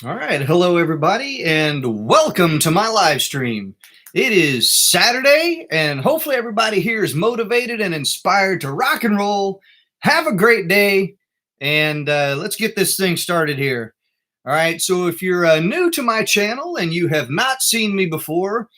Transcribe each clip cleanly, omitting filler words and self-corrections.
All right. Hello, everybody, and welcome to my live stream. It is Saturday, and hopefully, everybody here is motivated and inspired to rock and roll. Have a great day, and let's get this thing started here. All right. So, if you're new to my channel and you have not seen me before,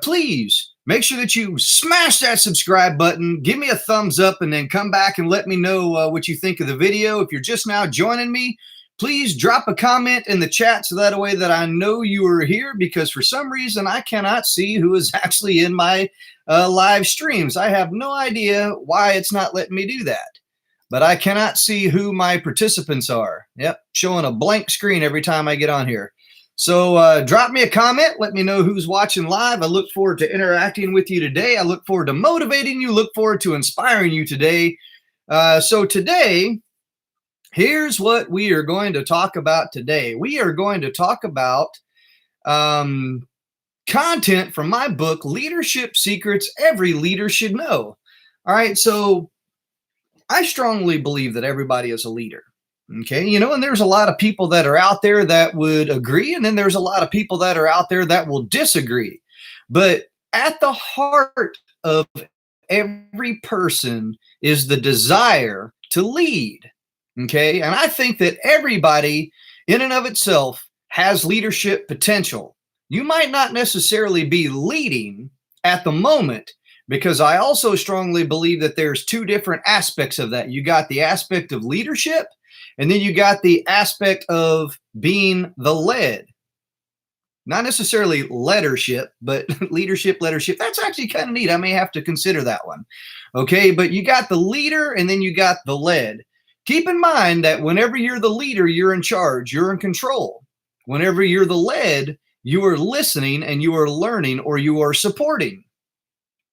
please make sure that you smash that subscribe button, give me a thumbs up, and then come back and let me know what you think of the video. If you're just now joining me, please drop a comment in the chat so that way that I know you are here, because for some reason I cannot see who is actually in my live streams. I have no idea why it's not letting me do that, but I cannot see who my participants are. Yep, showing a blank screen every time I get on here. So drop me a comment. Let me know who's watching live. I look forward to interacting with you today. I look forward to motivating you. Look forward to inspiring you today. So today, here's what we are going to talk about today. We are going to talk about content from my book, Leadership Secrets Every Leader Should Know. All right, so I strongly believe that everybody is a leader. Okay, and there's a lot of people that are out there that would agree, and then there's a lot of people that are out there that will disagree. But at the heart of every person is the desire to lead. Okay, and I think that everybody in and of itself has leadership potential. You might not necessarily be leading at the moment, because I also strongly believe that there's two different aspects of that. You got the aspect of leadership, and then you got the aspect of being the led. Not necessarily leadership, but leadership. That's actually kind of neat. I may have to consider that one. Okay, but you got the leader, and then you got the led. Keep in mind that whenever you're the leader, you're in charge, you're in control. Whenever you're the led, you are listening and you are learning, or you are supporting.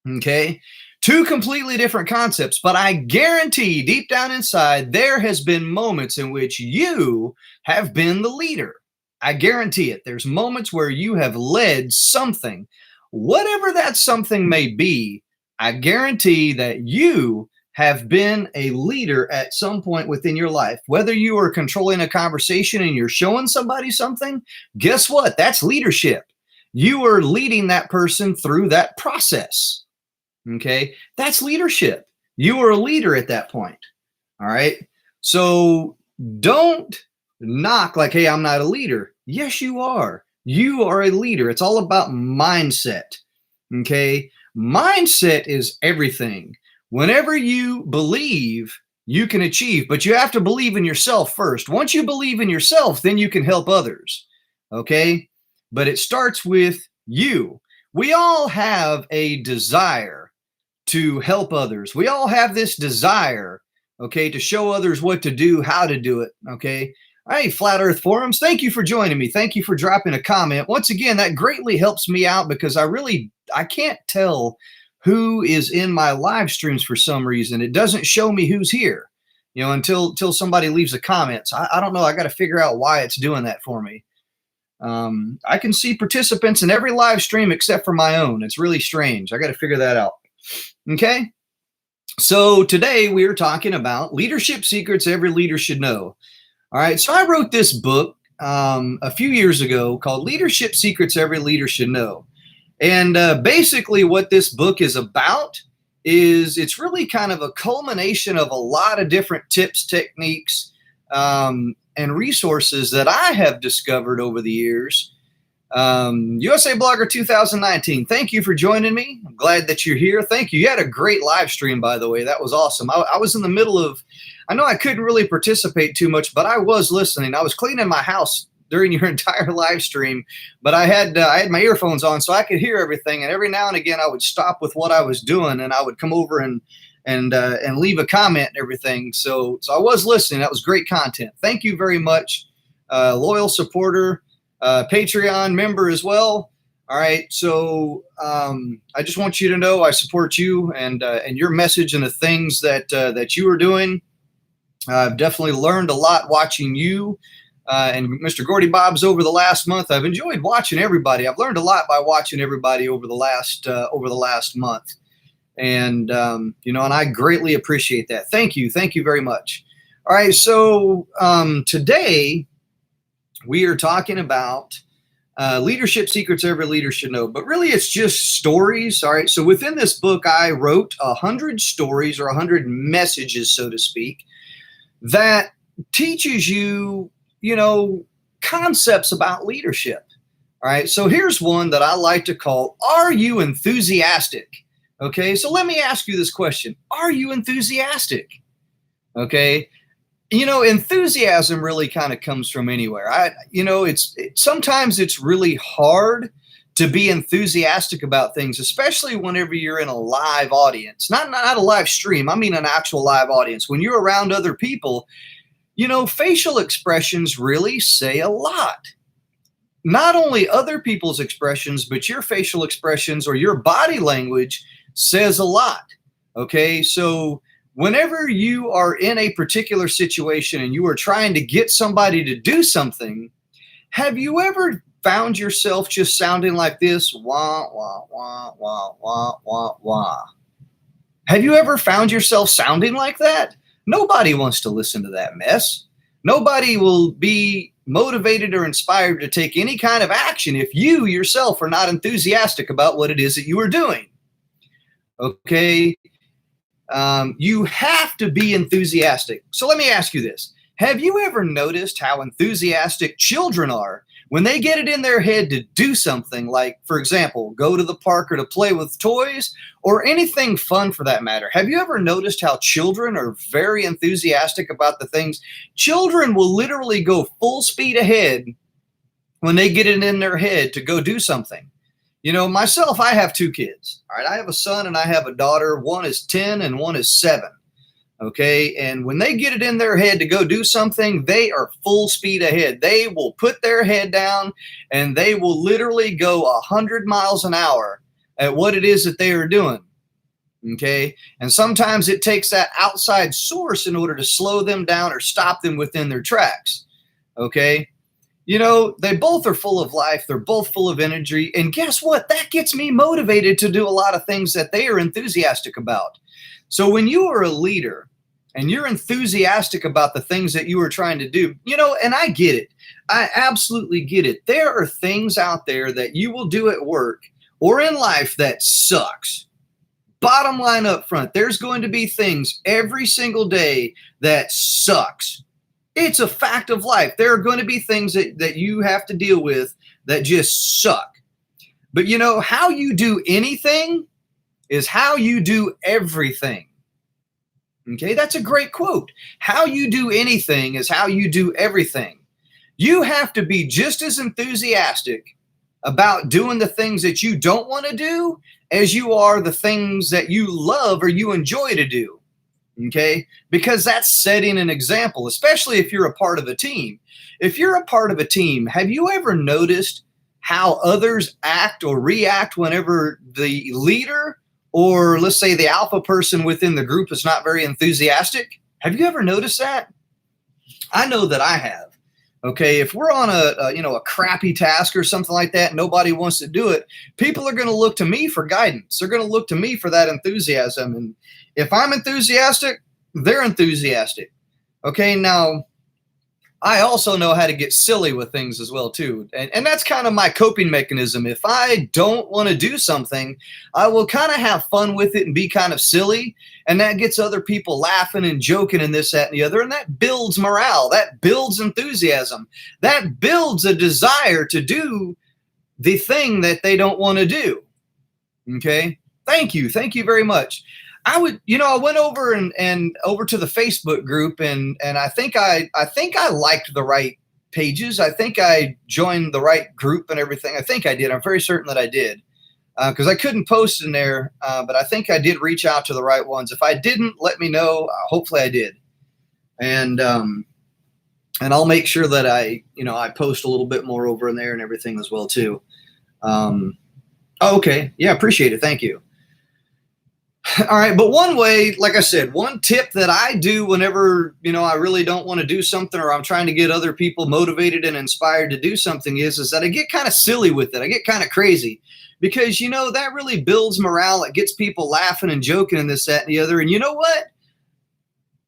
Okay, two completely different concepts, but I guarantee deep down inside, there has been moments in which you have been the leader. I guarantee it. There's moments where you have led something, whatever that something may be. I guarantee that you have been a leader at some point within your life. Whether you are controlling a conversation and you're showing somebody something, guess what? That's leadership. You are leading that person through that process. Okay, that's leadership. You are a leader at that point. All right, so don't knock like, hey, I'm not a leader. Yes, you are. You are a leader. It's all about mindset. Okay, mindset is everything. Whenever you believe, you can achieve, but you have to believe in yourself first. Once you believe in yourself, then you can help others. Okay, but it starts with you. We all have a desire to help others. We all have this desire, okay, to show others what to do, how to do it, okay? Hey, Flat Earth Forums, thank you for joining me. Thank you for dropping a comment. Once again, that greatly helps me out, because I can't tell who is in my live streams for some reason. It doesn't show me who's here, until somebody leaves a comment. So I don't know. I got to figure out why it's doing that for me. I can see participants in every live stream except for my own. It's really strange. I got to figure that out. Okay, so today we are talking about leadership secrets every leader should know. All right, so I wrote this book a few years ago called Leadership Secrets Every Leader Should Know. And basically what this book is about is it's really kind of a culmination of a lot of different tips, techniques, and resources that I have discovered over the years. USA Blogger 2019, thank you for joining me. I'm glad that you're here. Thank you. You had a great live stream, by the way. That was awesome. I was in the middle of, I know I couldn't really participate too much, but I was listening. I was cleaning my house during your entire live stream, but I had my earphones on so I could hear everything. And every now and again, I would stop with what I was doing and I would come over and leave a comment and everything. So I was listening. That was great content. Thank you very much. Loyal supporter. Patreon member as well. All right, so I just want you to know I support you and your message and the things that you are doing. I've definitely learned a lot watching you and Mr. Gordy Bob's over the last month. I've enjoyed watching everybody. I've learned a lot by watching everybody over the last month, and and I greatly appreciate that. Thank you very much. All right, so today we are talking about leadership secrets every leader should know, but really it's just stories. All right. So within this book, I wrote 100 stories or 100 messages, so to speak, that teaches you, concepts about leadership. All right. So here's one that I like to call, are you enthusiastic? Okay. So let me ask you this question. Are you enthusiastic? Okay. Enthusiasm really kind of comes from anywhere. Sometimes it's really hard to be enthusiastic about things, especially whenever you're in a live audience, not a live stream. I mean, an actual live audience. When you're around other people, facial expressions really say a lot. Not only other people's expressions, but your facial expressions or your body language says a lot. Okay. So whenever you are in a particular situation and you are trying to get somebody to do something, have you ever found yourself just sounding like this? Wah, wah, wah, wah, wah, wah, wah. Have you ever found yourself sounding like that? Nobody wants to listen to that mess. Nobody will be motivated or inspired to take any kind of action if you yourself are not enthusiastic about what it is that you are doing. Okay. You have to be enthusiastic. So let me ask you this. Have you ever noticed how enthusiastic children are when they get it in their head to do something like, for example, go to the park or to play with toys or anything fun for that matter? Have you ever noticed how children are very enthusiastic about the things? Children will literally go full speed ahead when they get it in their head to go do something. Myself, I have 2 kids. All right. I have a son and I have a daughter. One is 10 and one is 7. Okay. And when they get it in their head to go do something, they are full speed ahead. They will put their head down and they will literally go 100 miles an hour at what it is that they are doing. Okay. And sometimes it takes that outside source in order to slow them down or stop them within their tracks. Okay. They both are full of life. They're both full of energy. And guess what? That gets me motivated to do a lot of things that they are enthusiastic about. So when you are a leader and you're enthusiastic about the things that you are trying to do, and I get it. I absolutely get it. There are things out there that you will do at work or in life that sucks. Bottom line up front, there's going to be things every single day that sucks. It's a fact of life. There are going to be things that you have to deal with that just suck. But how you do anything is how you do everything. Okay, that's a great quote. How you do anything is how you do everything. You have to be just as enthusiastic about doing the things that you don't want to do as you are the things that you love or you enjoy to do. Okay, because that's setting an example, especially if you're a part of a team. If you're a part of a team, have you ever noticed how others act or react whenever the leader or let's say the alpha person within the group is not very enthusiastic? Have you ever noticed that? I know that I have. Okay, if we're on a crappy task or something like that, nobody wants to do it, people are going to look to me for guidance. They're going to look to me for that enthusiasm. And if I'm enthusiastic, they're enthusiastic. Okay, now I also know how to get silly with things as well too. And that's kind of my coping mechanism. If I don't want to do something, I will kind of have fun with it and be kind of silly. And that gets other people laughing and joking and this, that, and the other. And that builds morale. That builds enthusiasm. That builds a desire to do the thing that they don't want to do. Okay. Thank you. Thank you very much. I went over and over to the Facebook group and I think I liked the right pages. I think I joined the right group and everything. I think I did. I'm very certain that I did because I couldn't post in there, but I think I did reach out to the right ones. If I didn't, let me know. Hopefully I did. And I'll make sure that I post a little bit more over in there and everything as well too. Okay. Yeah. Appreciate it. Thank you. All right. But one way, like I said, one tip that I do whenever, I really don't want to do something or I'm trying to get other people motivated and inspired to do something is that I get kind of silly with it. I get kind of crazy because, that really builds morale. It gets people laughing and joking and this, that, and the other. And you know what?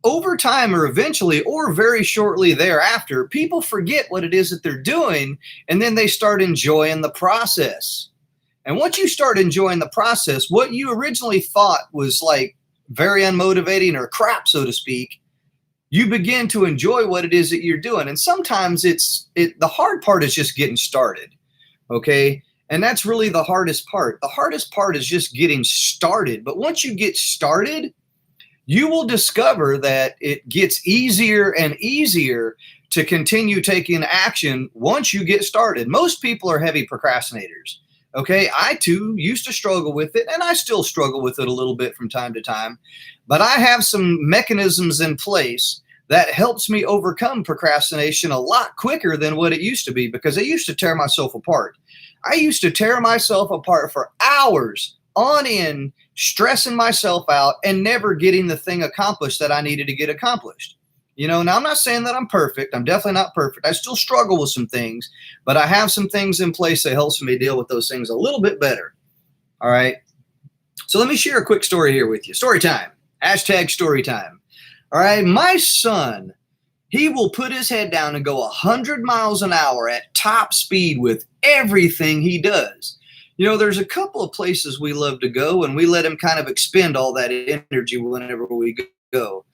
over time or eventually or very shortly thereafter, people forget what it is that they're doing, and then they start enjoying the process. And once you start enjoying the process, what you originally thought was like very unmotivating or crap, so to speak, you begin to enjoy what it is that you're doing. And sometimes the hard part is just getting started. Okay. And that's really the hardest part. The hardest part is just getting started. But once you get started, you will discover that it gets easier and easier to continue taking action once you get started. Most people are heavy procrastinators. Okay, I too used to struggle with it, and I still struggle with it a little bit from time to time, but I have some mechanisms in place that helps me overcome procrastination a lot quicker than what it used to be, because I used to tear myself apart. I used to tear myself apart for hours on end, stressing myself out and never getting the thing accomplished that I needed to get accomplished. Now I'm not saying that I'm perfect. I'm definitely not perfect. I still struggle with some things, but I have some things in place that helps me deal with those things a little bit better. All right. So let me share a quick story here with you. Story time. Hashtag story time. All right. My son, he will put his head down and go 100 miles an hour at top speed with everything he does. There's a couple of places we love to go, and we let him kind of expend all that energy whenever we go.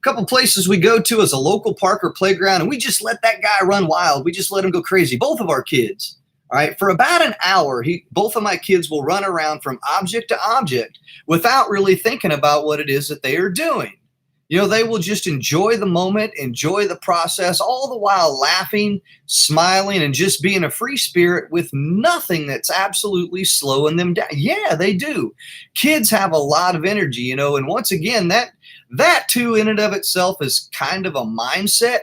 Couple places we go to as a local park or playground, and we just let that guy run wild. We just let him go crazy. Both of our kids, all right, for about an hour, both of my kids will run around from object to object without really thinking about what it is that they are doing. They will just enjoy the moment, enjoy the process, all the while laughing, smiling, and just being a free spirit with nothing that's absolutely slowing them down. Yeah, they do. Kids have a lot of energy, and once again, that too in and of itself is kind of a mindset.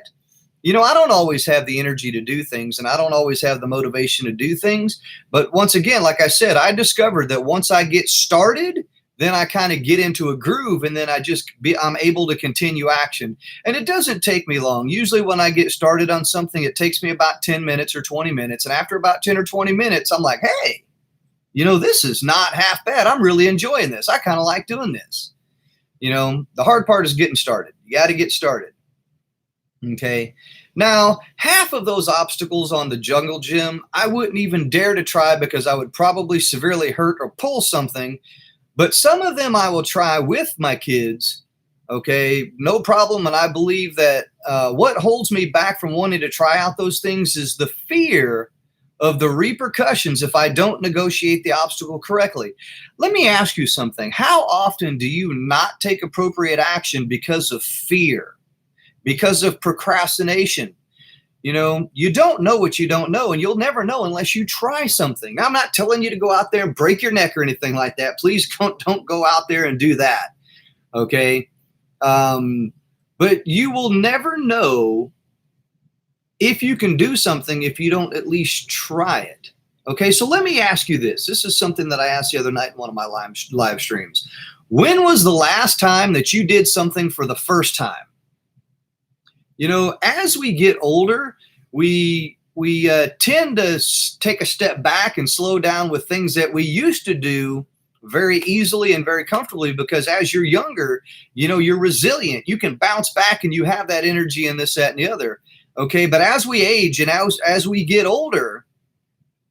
I don't always have the energy to do things, and I don't always have the motivation to do things. But once again, like I said, I discovered that once I get started, then I kind of get into a groove, and then I'm able to continue action. And it doesn't take me long. Usually when I get started on something, it takes me about 10 minutes or 20 minutes. And after about 10 or 20 minutes, I'm like, hey, this is not half bad. I'm really enjoying this. I kind of like doing this. The hard part is getting started. You got to get started. Okay. Now, half of those obstacles on the jungle gym, I wouldn't even dare to try because I would probably severely hurt or pull something. But some of them I will try with my kids. Okay. No problem. And I believe that what holds me back from wanting to try out those things is the fear of the repercussions if I don't negotiate the obstacle correctly. Let me ask you something. How often do you not take appropriate action because of fear, because of procrastination? You don't know what you don't know, and you'll never know unless you try something. Now, I'm not telling you to go out there and break your neck or anything like that. Please don't go out there and do that. Okay. But you will never know if you can do something if you don't at least try it. Okay, so let me ask you this. This is something that I asked the other night in one of my live streams. When was the last time that you did something for the first time? As we get older, we tend to take a step back and slow down with things that we used to do very easily and very comfortably, because as you're younger, you're resilient. You can bounce back and you have that energy and this, that, and the other. Okay, but as we age and as we get older,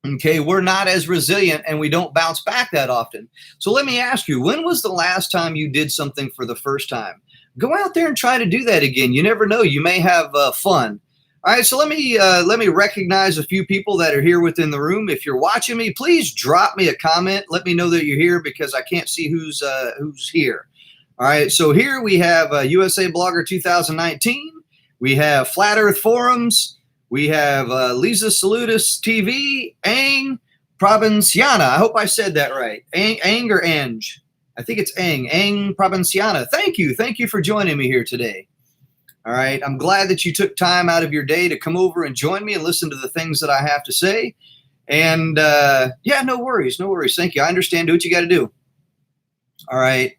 okay, we're not as resilient and we don't bounce back that often. So let me ask you, when was the last time you did something for the first time? Go out there and try to do that again. You never know. You may have fun. All right, so let me recognize a few people that are here within the room. If you're watching me, please drop me a comment. Let me know that you're here because I can't see who's here. All right, so here we have USA Blogger 2019. We have Flat Earth Forums. We have Lisa Salutis TV, Ang Provinciana. I hope I said that right. Ang or Ange? I think it's Ang Provinciana. Thank you. Thank you for joining me here today. All right. I'm glad that you took time out of your day to come over and join me and listen to the things that I have to say. And yeah, no worries. No worries. Thank you. I understand. Do what you got to do. All right.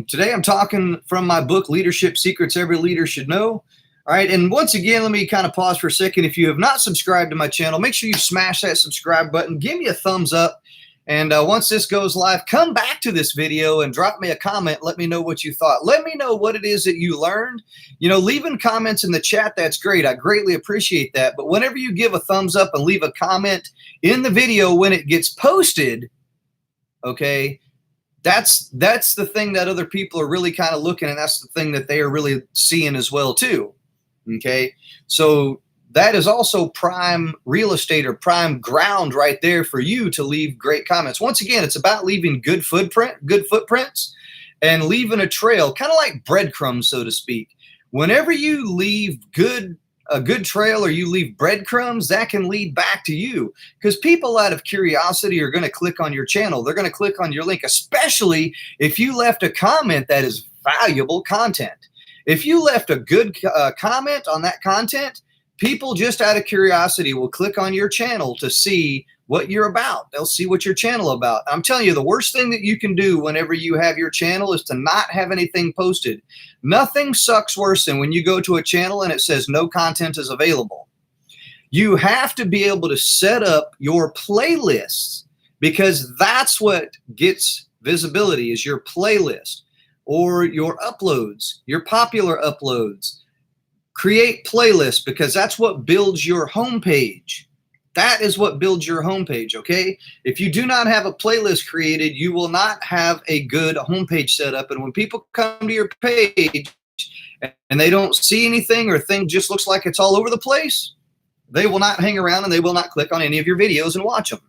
Today I'm talking from my book, Leadership Secrets Every Leader Should Know. All right. And once again, let me kind of pause for a second. If you have not subscribed to my channel, make sure you smash that subscribe button. Give me a thumbs up. And once this goes live, come back to this video and drop me a comment. Let me know what you thought. Let me know what it is that you learned. You know, leaving comments in the chat, that's great. I greatly appreciate that. But whenever you give a thumbs up and leave a comment in the video when it gets posted, okay, that's the thing that other people are really kind of looking, and that's the thing that they are really seeing as well too. Okay, so that is also prime real estate or prime ground right there for you to leave great comments. Once again, it's about leaving good footprints and leaving a trail, kind of like breadcrumbs, so to speak. Whenever you leave a good trail or you leave breadcrumbs, that can lead back to you, because people out of curiosity are going to click on your channel. They're going to click on your link, especially if you left a comment that is valuable content. If you left a good comment on that content, people just out of curiosity will click on your channel to see what you're about. They'll see what your channel about. I'm telling you, the worst thing that you can do whenever you have your channel is to not have anything posted. Nothing sucks worse than when you go to a channel and it says no content is available. You have to be able to set up your playlists, because that's what gets visibility, is your playlist or your uploads, your popular uploads. Create playlists, because that's what builds your homepage. That is what builds your homepage, okay? If you do not have a playlist created, you will not have a good homepage set up. And when people come to your page and they don't see anything, or thing just looks like it's all over the place, they will not hang around and they will not click on any of your videos and watch them,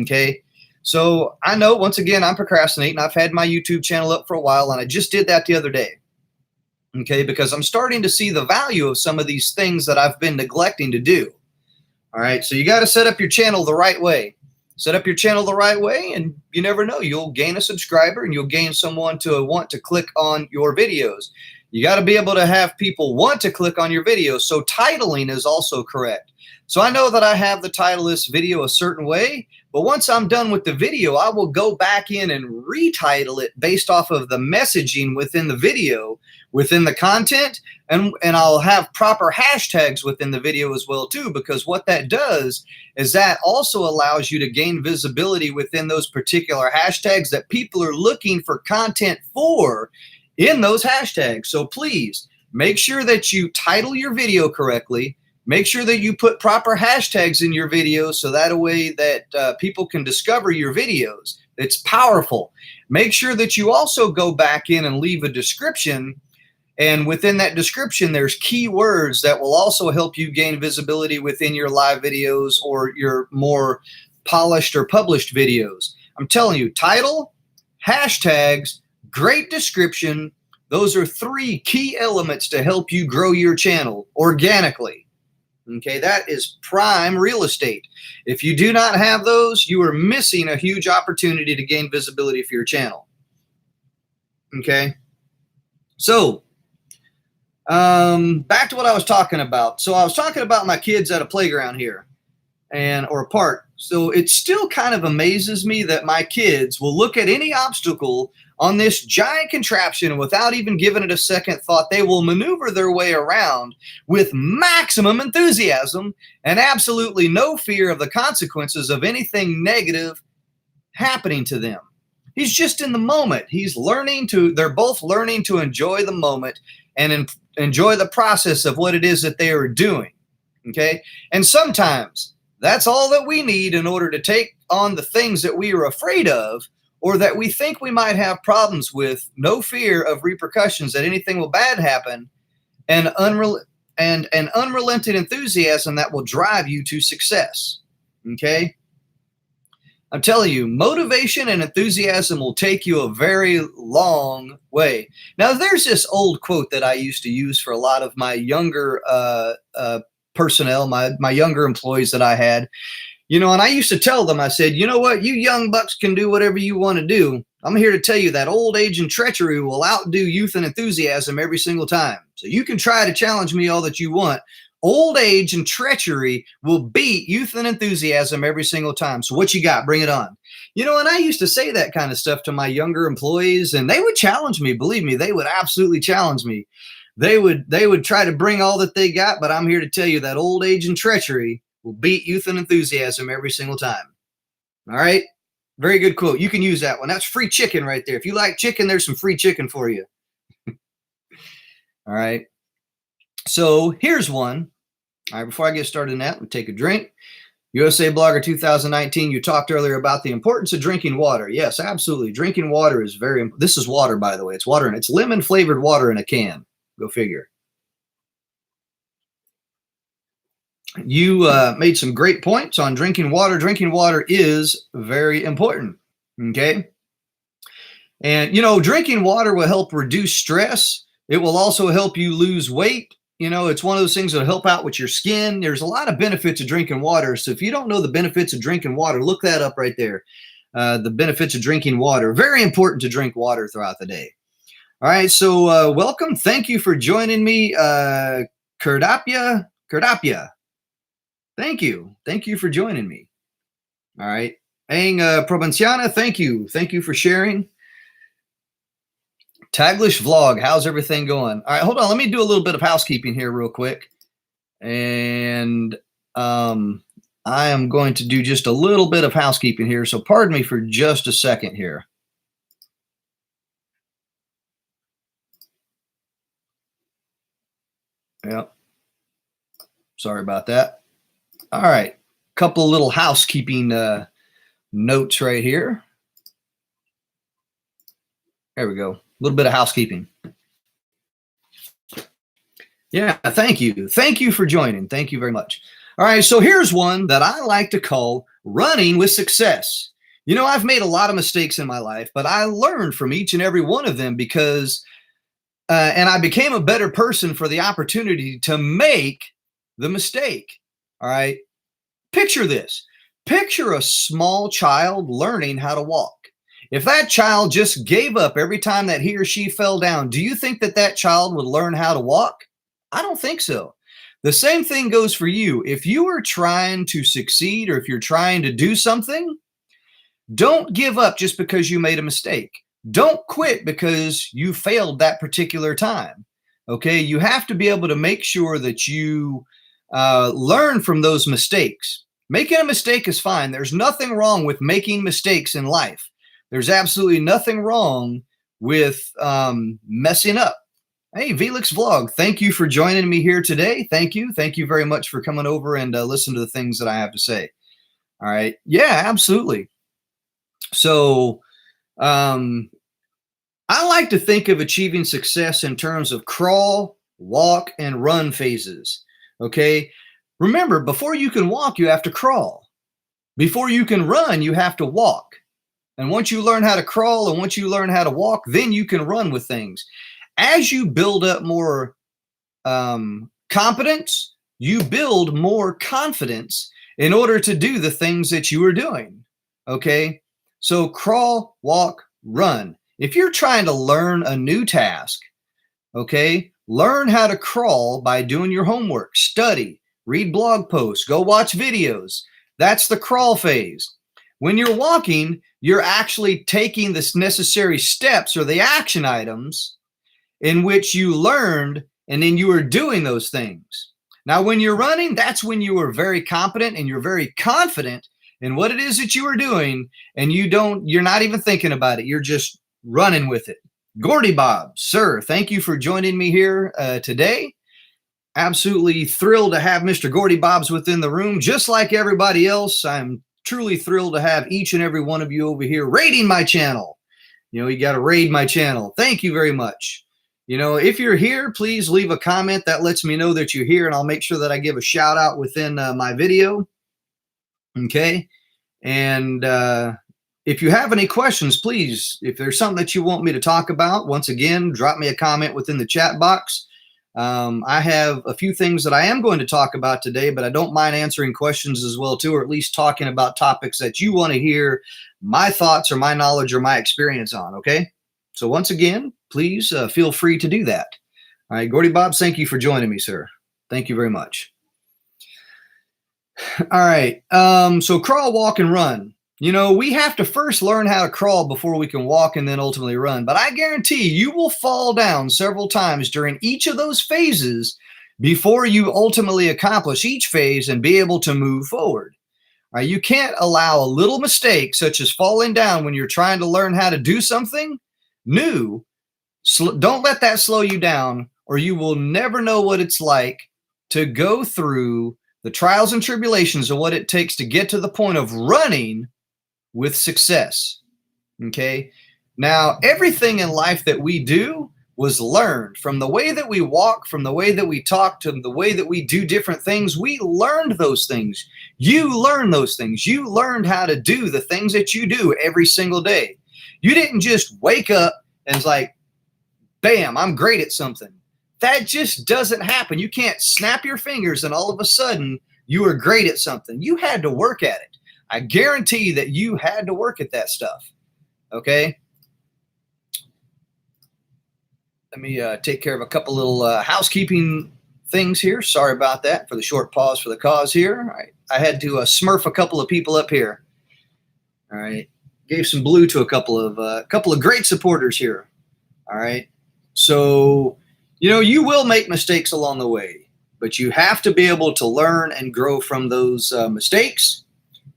okay? So I know, once again, I'm procrastinating. I've had my YouTube channel up for a while, and I just did that the other day. Okay, because I'm starting to see the value of some of these things that I've been neglecting to do. All right, so you got to set up your channel the right way. Set up your channel the right way, and you never know, you'll gain a subscriber and you'll gain someone to want to click on your videos. You got to be able to have people want to click on your videos. So titling is also correct. So I know that I have the title of this video a certain way, but once I'm done with the video, I will go back in and retitle it based off of the messaging within the video, within the content, and I'll have proper hashtags within the video as well too, because what that does is that also allows you to gain visibility within those particular hashtags that people are looking for content for in those hashtags. So please make sure that you title your video correctly. Make sure that you put proper hashtags in your videos, so that a way that people can discover your videos. It's powerful. Make sure that you also go back in and leave a description, and within that description there's keywords that will also help you gain visibility within your live videos or your more polished or published videos. I'm telling you, title, hashtags, great description, those are 3 key elements to help you grow your channel organically. Okay, that is prime real estate. If you do not have those, you are missing a huge opportunity to gain visibility for your channel. Okay, so back to what I was talking about. So I was talking about my kids at a playground here, or a park. So it still kind of amazes me that my kids will look at any obstacle on this giant contraption, and without even giving it a second thought, they will maneuver their way around with maximum enthusiasm and absolutely no fear of the consequences of anything negative happening to them. He's just in the moment. They're both learning to enjoy the moment and enjoy the process of what it is that they are doing. Okay. And sometimes that's all that we need in order to take on the things that we are afraid of, or that we think we might have problems with. No fear of repercussions, that anything will bad happen, and an unrelenting enthusiasm that will drive you to success. Okay? I'm telling you, motivation and enthusiasm will take you a very long way. Now, there's this old quote that I used to use for a lot of my younger personnel, my younger employees that I had. You know, and I used to tell them, I said, you know what, you young bucks can do whatever you want to do. I'm here to tell you that old age and treachery will outdo youth and enthusiasm every single time. So you can try to challenge me all that you want. Old age and treachery will beat youth and enthusiasm every single time. So what you got? Bring it on. You know, and I used to say that kind of stuff to my younger employees, and they would challenge me. Believe me, they would absolutely challenge me. They would try to bring all that they got, but I'm here to tell you that old age and treachery will beat youth and enthusiasm every single time. All right. Very good quote. You can use that one. That's free chicken right there. If you like chicken, there's some free chicken for you. All right. So here's one. All right. Before I get started in that, let me take a drink. USA Blogger 2019. You talked earlier about the importance of drinking water. Yes, absolutely. Drinking water is very important. This is water, by the way. It's water, and it's lemon flavored water in a can. Go figure. You made some great points on drinking water. Drinking water is very important. Okay. And, you know, drinking water will help reduce stress. It will also help you lose weight. You know, it's one of those things that'll help out with your skin. There's a lot of benefits of drinking water. So if you don't know the benefits of drinking water, look that up right there. The benefits of drinking water. Very important to drink water throughout the day. All right. So welcome. Thank you for joining me. Kerdapia. Thank you. Thank you for joining me. All right. Ang Provinciana, thank you. Thank you for sharing. Taglish Vlog, how's everything going? All right, hold on. Let me do a little bit of housekeeping here real quick. And I am going to do just a little bit of housekeeping here. So pardon me for just a second here. Yep. Sorry about that. All right. Couple little housekeeping notes right here. There we go. A little bit of housekeeping. Yeah, thank you. Thank you for joining. Thank you very much. All right, so here's one that I like to call running with success. You know, I've made a lot of mistakes in my life, but I learned from each and every one of them because, and I became a better person for the opportunity to make the mistake. All right, picture this. Picture a small child learning how to walk. If that child just gave up every time that he or she fell down, do you think that that child would learn how to walk? I don't think so. The same thing goes for you. If you are trying to succeed or if you're trying to do something, don't give up just because you made a mistake. Don't quit because you failed that particular time. Okay, you have to be able to make sure that you learn from those mistakes. Making a mistake is fine. There's nothing wrong with making mistakes in life. There's absolutely nothing wrong with messing up. Hey, Velix Vlog, thank you for joining me here today. Thank you. Thank you very much for coming over and listen to the things that I have to say. All right. Yeah, absolutely. So I like to think of achieving success in terms of crawl, walk, and run phases. Okay. Remember, before you can walk, you have to crawl. Before you can run, you have to walk. And once you learn how to crawl and once you learn how to walk, then you can run with things. As you build up more competence, you build more confidence in order to do the things that you are doing. Okay. So crawl, walk, run. If you're trying to learn a new task, okay, learn how to crawl by doing your homework, study, read blog posts, go watch videos. That's the crawl phase. When you're walking, you're actually taking the necessary steps or the action items in which you learned, and then you are doing those things. Now, when you're running, that's when you are very competent and you're very confident in what it is that you are doing, and you're not even thinking about it. You're just running with it. Gordy Bob, sir, thank you for joining me here today. Absolutely thrilled to have Mr. Gordy Bobs within the room. Just like everybody else, I'm truly thrilled to have each and every one of you over here raiding my channel. You know, you got to raid my channel. Thank you very much. You know, if you're here, please leave a comment that lets me know that you're here, and I'll make sure that I give a shout out within my video. Okay. And if you have any questions, please, if there's something that you want me to talk about, once again, drop me a comment within the chat box. I have a few things that I am going to talk about today, but I don't mind answering questions as well too, or at least talking about topics that you want to hear my thoughts or my knowledge or my experience on. Okay. So once again, please feel free to do that. All right, Gordy Bobs, thank you for joining me, sir. Thank you very much. All right. So crawl, walk, and run. You know, we have to first learn how to crawl before we can walk and then ultimately run. But I guarantee you will fall down several times during each of those phases before you ultimately accomplish each phase and be able to move forward. You can't allow a little mistake, such as falling down when you're trying to learn how to do something new. Don't let that slow you down, or you will never know what it's like to go through the trials and tribulations of what it takes to get to the point of running with success. Okay. Now, everything in life that we do was learned. From the way that we walk, from the way that we talk, to the way that we do different things. We learned those things. You learned those things. You learned how to do the things that you do every single day. You didn't just wake up and it's like, bam, I'm great at something. That just doesn't happen. You can't snap your fingers and all of a sudden you are great at something. You had to work at it. I guarantee that you had to work at that stuff. Okay. Let me take care of a couple little housekeeping things here. Sorry about that for the short pause for the cause here. I had to smurf a couple of people up here. All right. Gave some blue to a couple of great supporters here. All right. So, you will make mistakes along the way, but you have to be able to learn and grow from those mistakes.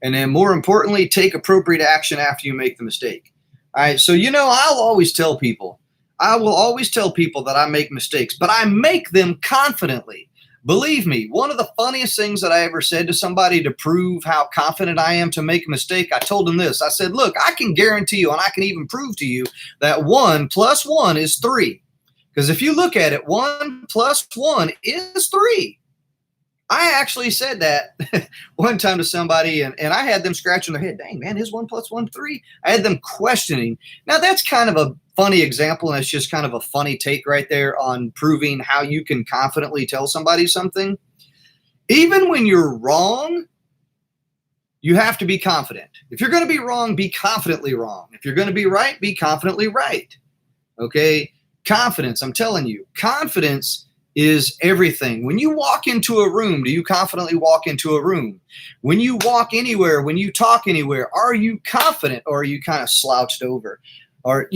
And then more importantly, take appropriate action after you make the mistake. All right. So, I will always tell people that I make mistakes, but I make them confidently. Believe me, one of the funniest things that I ever said to somebody to prove how confident I am to make a mistake, I told them this. I said, look, I can guarantee you, and I can even prove to you that 1 + 1 is 3. Because if you look at it, 1 + 1 is 3. I actually said that one time to somebody, and I had them scratching their head. Dang, man, is 1 + 1 3? I had them questioning. Now, that's kind of a funny example, and it's just kind of a funny take right there on proving how you can confidently tell somebody something. Even when you're wrong, you have to be confident. If you're going to be wrong, be confidently wrong. If you're going to be right, be confidently right. Okay? Confidence, I'm telling you, confidence is everything. When you walk into a room, do you confidently walk into a room? When you walk anywhere, when you talk anywhere, are you confident or are you kind of slouched over? Or,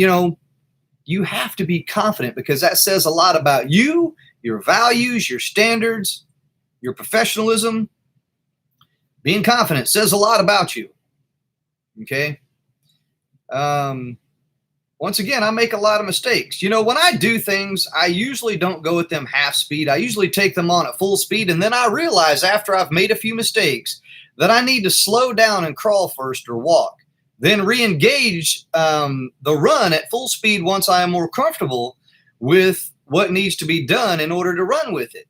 you have to be confident because that says a lot about you, your values, your standards, your professionalism. Being confident says a lot about you. Okay? Once again, I make a lot of mistakes. When I do things, I usually don't go at them half speed. I usually take them on at full speed. And then I realize after I've made a few mistakes that I need to slow down and crawl first or walk. Then re-engage the run at full speed once I am more comfortable with what needs to be done in order to run with it.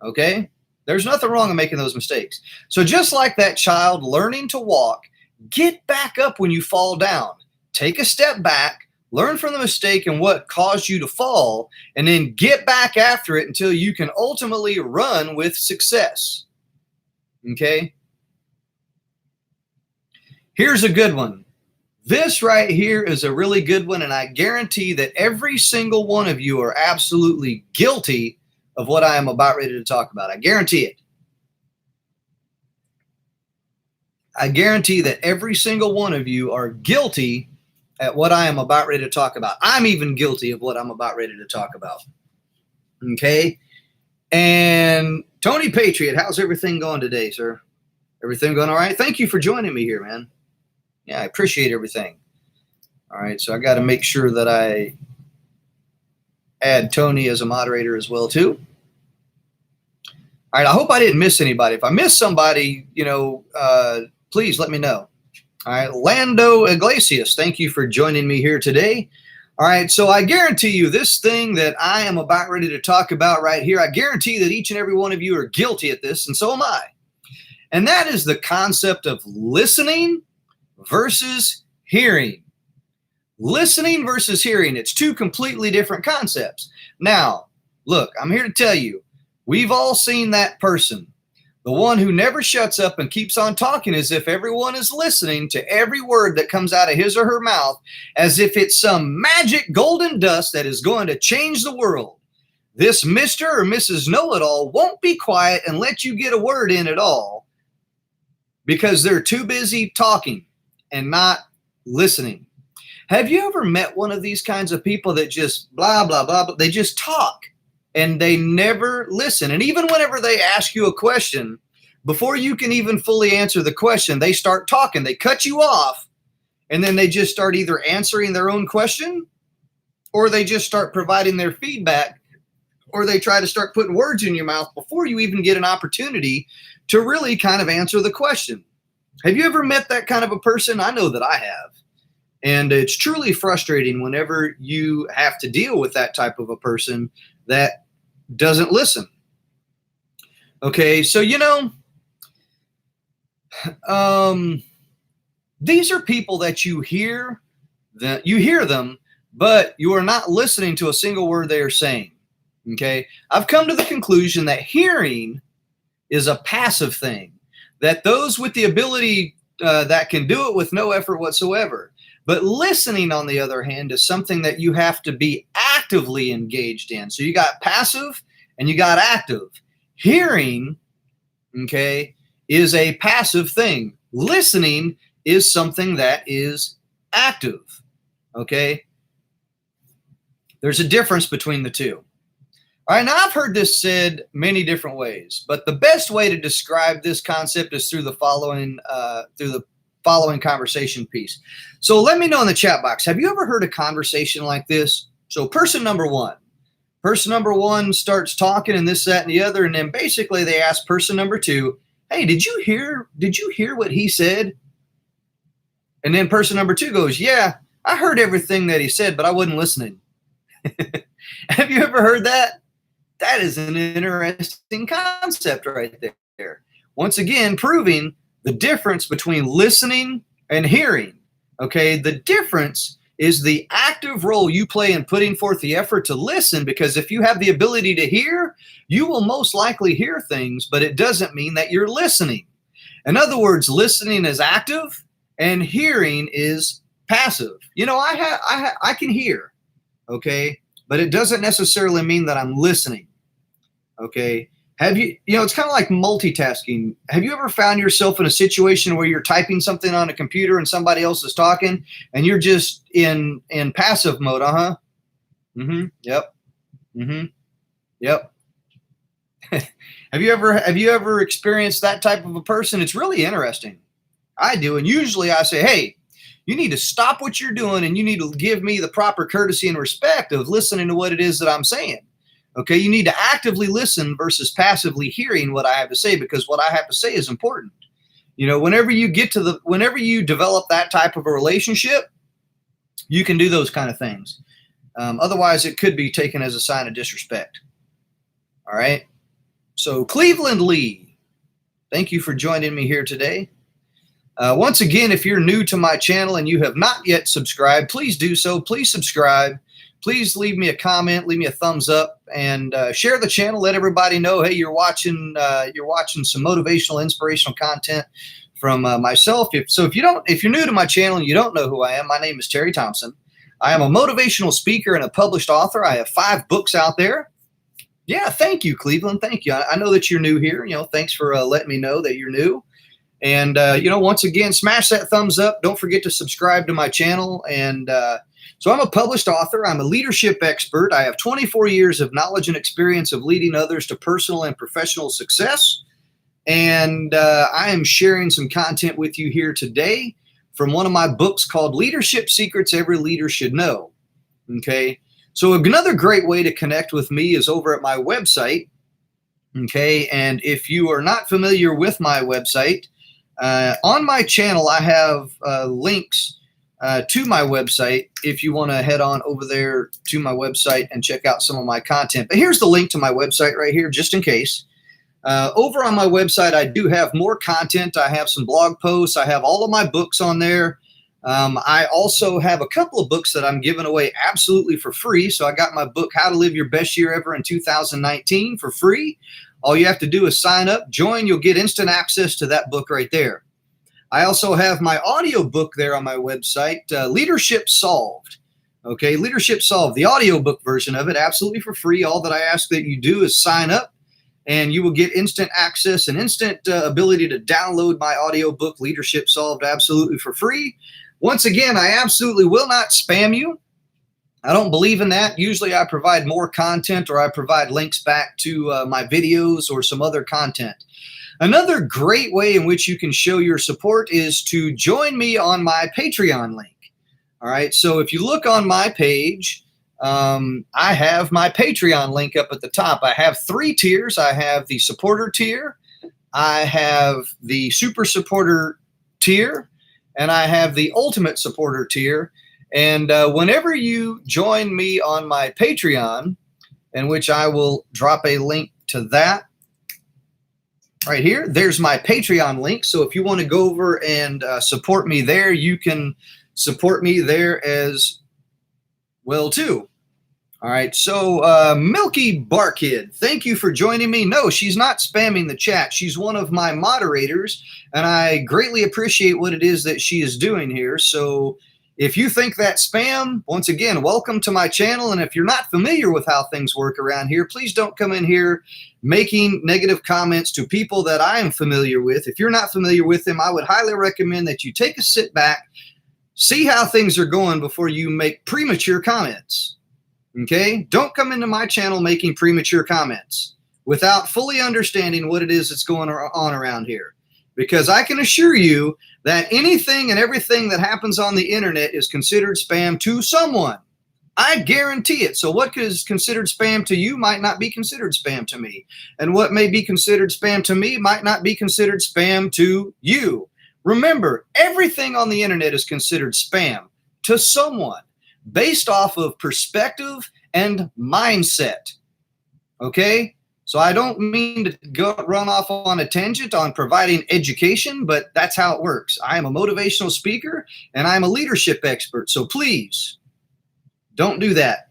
Okay? There's nothing wrong in making those mistakes. So just like that child learning to walk, get back up when you fall down. Take a step back, learn from the mistake and what caused you to fall, and then get back after it until you can ultimately run with success. Okay? Here's a good one. This right here is a really good one, and I guarantee that every single one of you are absolutely guilty of what I am about ready to talk about. I guarantee it. I guarantee that every single one of you are guilty at what I am about ready to talk about. I'm even guilty of what I'm about ready to talk about. Okay? And Tony Patriot, how's everything going today, sir? Everything going all right? Thank you for joining me here, man. Yeah, I appreciate everything. All right, so I got to make sure that I add Tony as a moderator as well, too. All right, I hope I didn't miss anybody. If I missed somebody, please let me know. All right, Lando Iglesias, thank you for joining me here today. All right, so I guarantee you this thing that I am about ready to talk about right here, I guarantee that each and every one of you are guilty at this, and so am I. And that is the concept of listening versus hearing. Listening versus hearing, it's two completely different concepts. Now, look, I'm here to tell you, we've all seen that person. The one who never shuts up and keeps on talking as if everyone is listening to every word that comes out of his or her mouth, as if it's some magic golden dust that is going to change the world. This Mr. or Mrs. Know-It-All won't be quiet and let you get a word in at all because they're too busy talking and not listening. Have you ever met one of these kinds of people that just blah, blah, blah, blah, they just talk? And they never listen. And even whenever they ask you a question, before you can even fully answer the question, they start talking. They cut you off, and then they just start either answering their own question, or they just start providing their feedback, or they try to start putting words in your mouth before you even get an opportunity to really kind of answer the question. Have you ever met that kind of a person? I know that I have. And it's truly frustrating whenever you have to deal with that type of a person that doesn't listen. Okay, so, these are people that you hear them, but you are not listening to a single word they are saying. Okay, I've come to the conclusion that hearing is a passive thing, that those with the ability that can do it with no effort whatsoever. But listening, on the other hand, is something that you have to be actively engaged in. So you got passive and you got active. Hearing, okay, is a passive thing. Listening is something that is active. Okay, there's a difference between the two. All right, now I've heard this said many different ways, but the best way to describe this concept is through the following conversation piece. So let me know in the chat box, have you ever heard a conversation like this? So person number one starts talking and this, that, and the other, and then basically they ask person number two, hey, did you hear what he said? And then person number two goes, yeah, I heard everything that he said, but I wasn't listening. Have you ever heard that? That is an interesting concept right there. Once again, proving the difference between listening and hearing. Okay, the difference is the active role you play in putting forth the effort to listen, because if you have the ability to hear, you will most likely hear things, but it doesn't mean that you're listening. In other words, listening is active and hearing is passive. I can hear, okay, but it doesn't necessarily mean that I'm listening. Okay. Have you, it's kind of like multitasking. Have you ever found yourself in a situation where you're typing something on a computer and somebody else is talking and you're just in passive mode? Yep. Yep. Have you ever experienced that type of a person? It's really interesting. I do. And usually I say, hey, you need to stop what you're doing and you need to give me the proper courtesy and respect of listening to what it is that I'm saying. Okay, you need to actively listen versus passively hearing what I have to say, because what I have to say is important. Whenever you develop that type of a relationship, you can do those kind of things. Otherwise, it could be taken as a sign of disrespect. All right. So Cleveland Lee, thank you for joining me here today. Once again, if you're new to my channel and you have not yet subscribed, please do so. Please subscribe. Please leave me a comment, leave me a thumbs up, and share the channel. Let everybody know, hey, you're watching some motivational, inspirational content from myself. If you're new to my channel and you don't know who I am, my name is Terry Thompson. I am a motivational speaker and a published author. I have 5 books out there. Yeah, thank you, Cleveland. Thank you. I know that you're new here. Thanks for letting me know that you're new. And, once again, smash that thumbs up. Don't forget to subscribe to my channel. And so I'm a published author. I'm a leadership expert. I have 24 years of knowledge and experience of leading others to personal and professional success. And I am sharing some content with you here today from one of my books called Leadership Secrets Every Leader Should Know. Okay. So another great way to connect with me is over at my website. Okay. And if you are not familiar with my website, on my channel, I have links to my website if you want to head on over there to my website and check out some of my content. But here's the link to my website right here, just in case. Over on my website, I do have more content. I have some blog posts. I have all of my books on there. I also have a couple of books that I'm giving away absolutely for free. So I got my book, How to Live Your Best Year Ever in 2019, for free. All you have to do is sign up, join. You'll get instant access to that book right there. I also have my audio book there on my website, Leadership Solved. Okay, Leadership Solved, the audiobook version of it, absolutely for free. All that I ask that you do is sign up, and you will get instant access and instant ability to download my audiobook, Leadership Solved, absolutely for free. Once again, I absolutely will not spam you. I don't believe in that. Usually I provide more content, or I provide links back to my videos or some other content. Another great way in which you can show your support is to join me on my Patreon link. All right. So if you look on my page, I have my Patreon link up at the top. I have 3 tiers. I have the supporter tier, I have the super supporter tier, and I have the ultimate supporter tier. And whenever you join me on my Patreon, in which I will drop a link to that right here, there's my Patreon link. So if you want to go over and support me there, you can support me there as well too. All right, so Milky Bar Kid, thank you for joining me. No, she's not spamming the chat. She's one of my moderators, and I greatly appreciate what it is that she is doing here. So if you think that's spam, once again, welcome to my channel. And if you're not familiar with how things work around here, please don't come in here making negative comments to people that I am familiar with. If you're not familiar with them, I would highly recommend that you take a sit back, see how things are going before you make premature comments. Okay? Don't come into my channel making premature comments without fully understanding what it is that's going on around here. Because I can assure you that anything and everything that happens on the internet is considered spam to someone. I guarantee it. So what is considered spam to you might not be considered spam to me. And what may be considered spam to me might not be considered spam to you. Remember, everything on the internet is considered spam to someone based off of perspective and mindset. Okay? So I don't mean to run off on a tangent on providing education, but that's how it works. I am a motivational speaker and I'm a leadership expert. So please don't do that.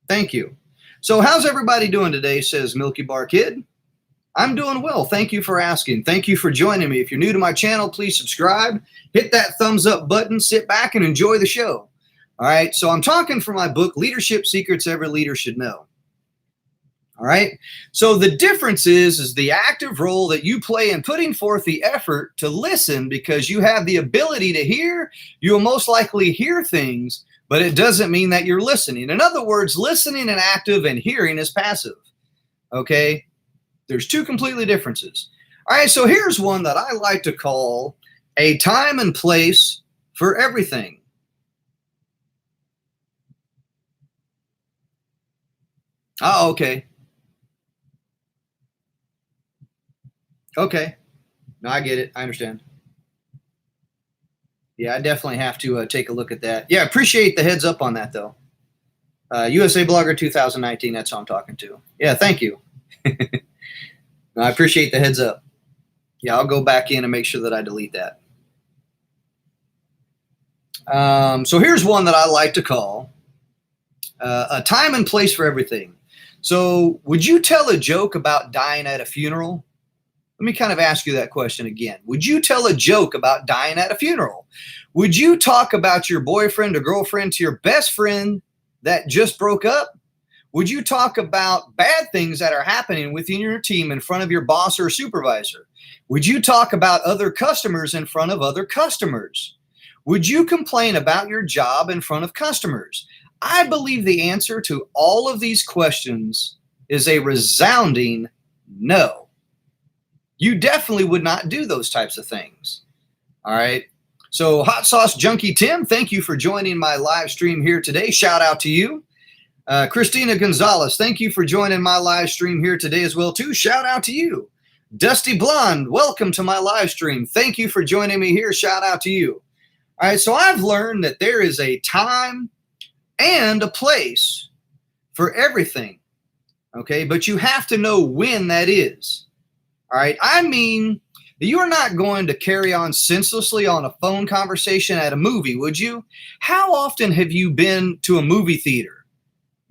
Thank you. So how's everybody doing today, says Milky Bar Kid. I'm doing well. Thank you for asking. Thank you for joining me. If you're new to my channel, please subscribe, hit that thumbs up button, sit back and enjoy the show. All right. So I'm talking from my book, Leadership Secrets Every Leader Should Know. All right. So the difference is the active role that you play in putting forth the effort to listen, because you have the ability to hear. You will most likely hear things, but it doesn't mean that you're listening. In other words, listening and active and hearing is passive. Okay. There's 2 completely differences. All right. So here's one that I like to call a time and place for everything. Oh, okay. Okay. No, I get it. I understand. Yeah, I definitely have to take a look at that. Yeah, appreciate the heads up on that, though. USA Blogger 2019, that's who I'm talking to. Yeah, thank you. No, I appreciate the heads up. Yeah, I'll go back in and make sure that I delete that. So here's one that I like to call a time and place for everything. So would you tell a joke about dying at a funeral? Let me kind of ask you that question again. Would you tell a joke about dying at a funeral? Would you talk about your boyfriend or girlfriend to your best friend that just broke up? Would you talk about bad things that are happening within your team in front of your boss or supervisor? Would you talk about other customers in front of other customers? Would you complain about your job in front of customers? I believe the answer to all of these questions is a resounding no. You definitely would not do those types of things. All right. So Hot Sauce Junkie Tim, thank you for joining my live stream here today. Shout out to you. Christina Gonzalez, thank you for joining my live stream here today as well too. Shout out to you. Dusty Blonde, welcome to my live stream. Thank you for joining me here. Shout out to you. All right. So I've learned that there is a time and a place for everything. Okay. But you have to know when that is. All right. I mean, you're not going to carry on senselessly on a phone conversation at a movie, would you? How often have you been to a movie theater?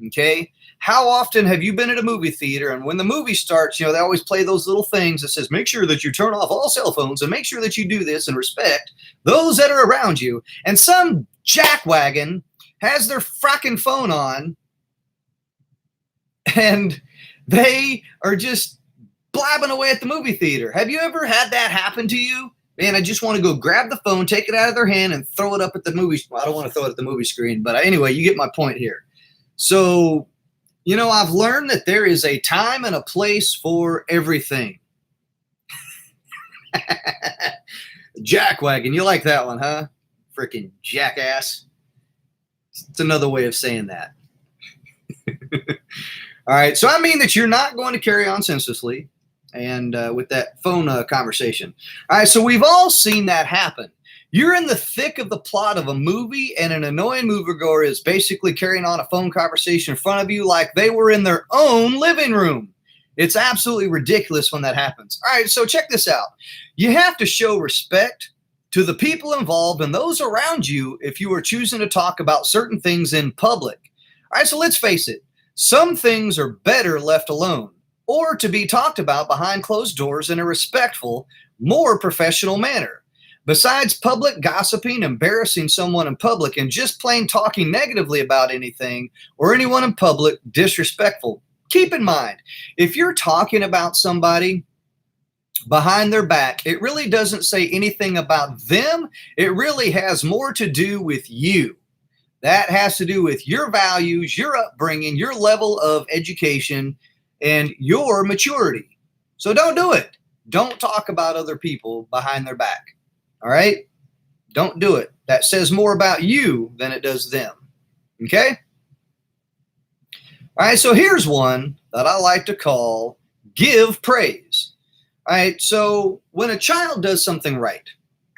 Okay. How often have you been at a movie theater? And when the movie starts, you know, they always play those little things that says, make sure that you turn off all cell phones and make sure that you do this and respect those that are around you. And some jackwagon has their fracking phone on and they are just blabbing away at the movie theater. Have you ever had that happen to you? Man, I just want to go grab the phone, take it out of their hand, and throw it up at the movie. Well, I don't want to throw it at the movie screen, but anyway, you get my point here. So, I've learned that there is a time and a place for everything. Jackwagon, you like that one, huh? Freaking jackass. It's another way of saying that. All right, so I mean that you're not going to carry on senselessly and with that phone conversation. All right, so we've all seen that happen. You're in the thick of the plot of a movie, and an annoying moviegoer is basically carrying on a phone conversation in front of you like they were in their own living room. It's absolutely ridiculous when that happens. All right, so check this out. You have to show respect to the people involved and those around you if you are choosing to talk about certain things in public. All right, so let's face it. Some things are better left alone or to be talked about behind closed doors in a respectful, more professional manner. Besides public gossiping, embarrassing someone in public, and just plain talking negatively about anything or anyone in public, disrespectful. Keep in mind, if you're talking about somebody behind their back, it really doesn't say anything about them. It really has more to do with you. That has to do with your values, your upbringing, your level of education, and your maturity. So don't do it. Don't talk about other people behind their back. All right? Don't do it. That says more about you than it does them. Okay? All right, so here's one that I like to call give praise. All right, so when a child does something right,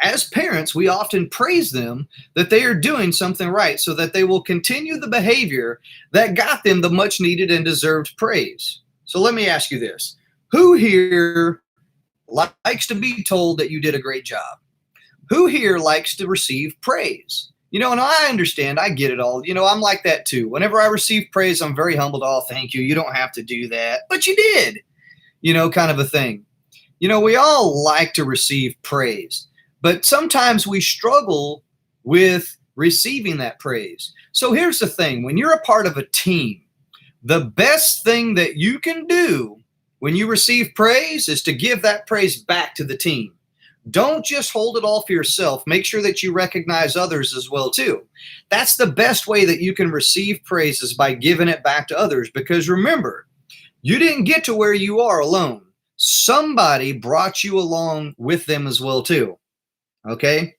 as parents, we often praise them that they are doing something right so that they will continue the behavior that got them the much needed and deserved praise. So let me ask you this. Who here likes to be told that you did a great job? Who here likes to receive praise? And I understand, I get it all. I'm like that too. Whenever I receive praise, I'm very humbled. Oh, thank you. You don't have to do that. But you did, kind of a thing. We all like to receive praise, but sometimes we struggle with receiving that praise. So here's the thing. When you're a part of a team, the best thing that you can do when you receive praise is to give that praise back to the team. Don't just hold it all for yourself. Make sure that you recognize others as well too. That's the best way that you can receive praise is by giving it back to others. Because remember, you didn't get to where you are alone. Somebody brought you along with them as well too. Okay?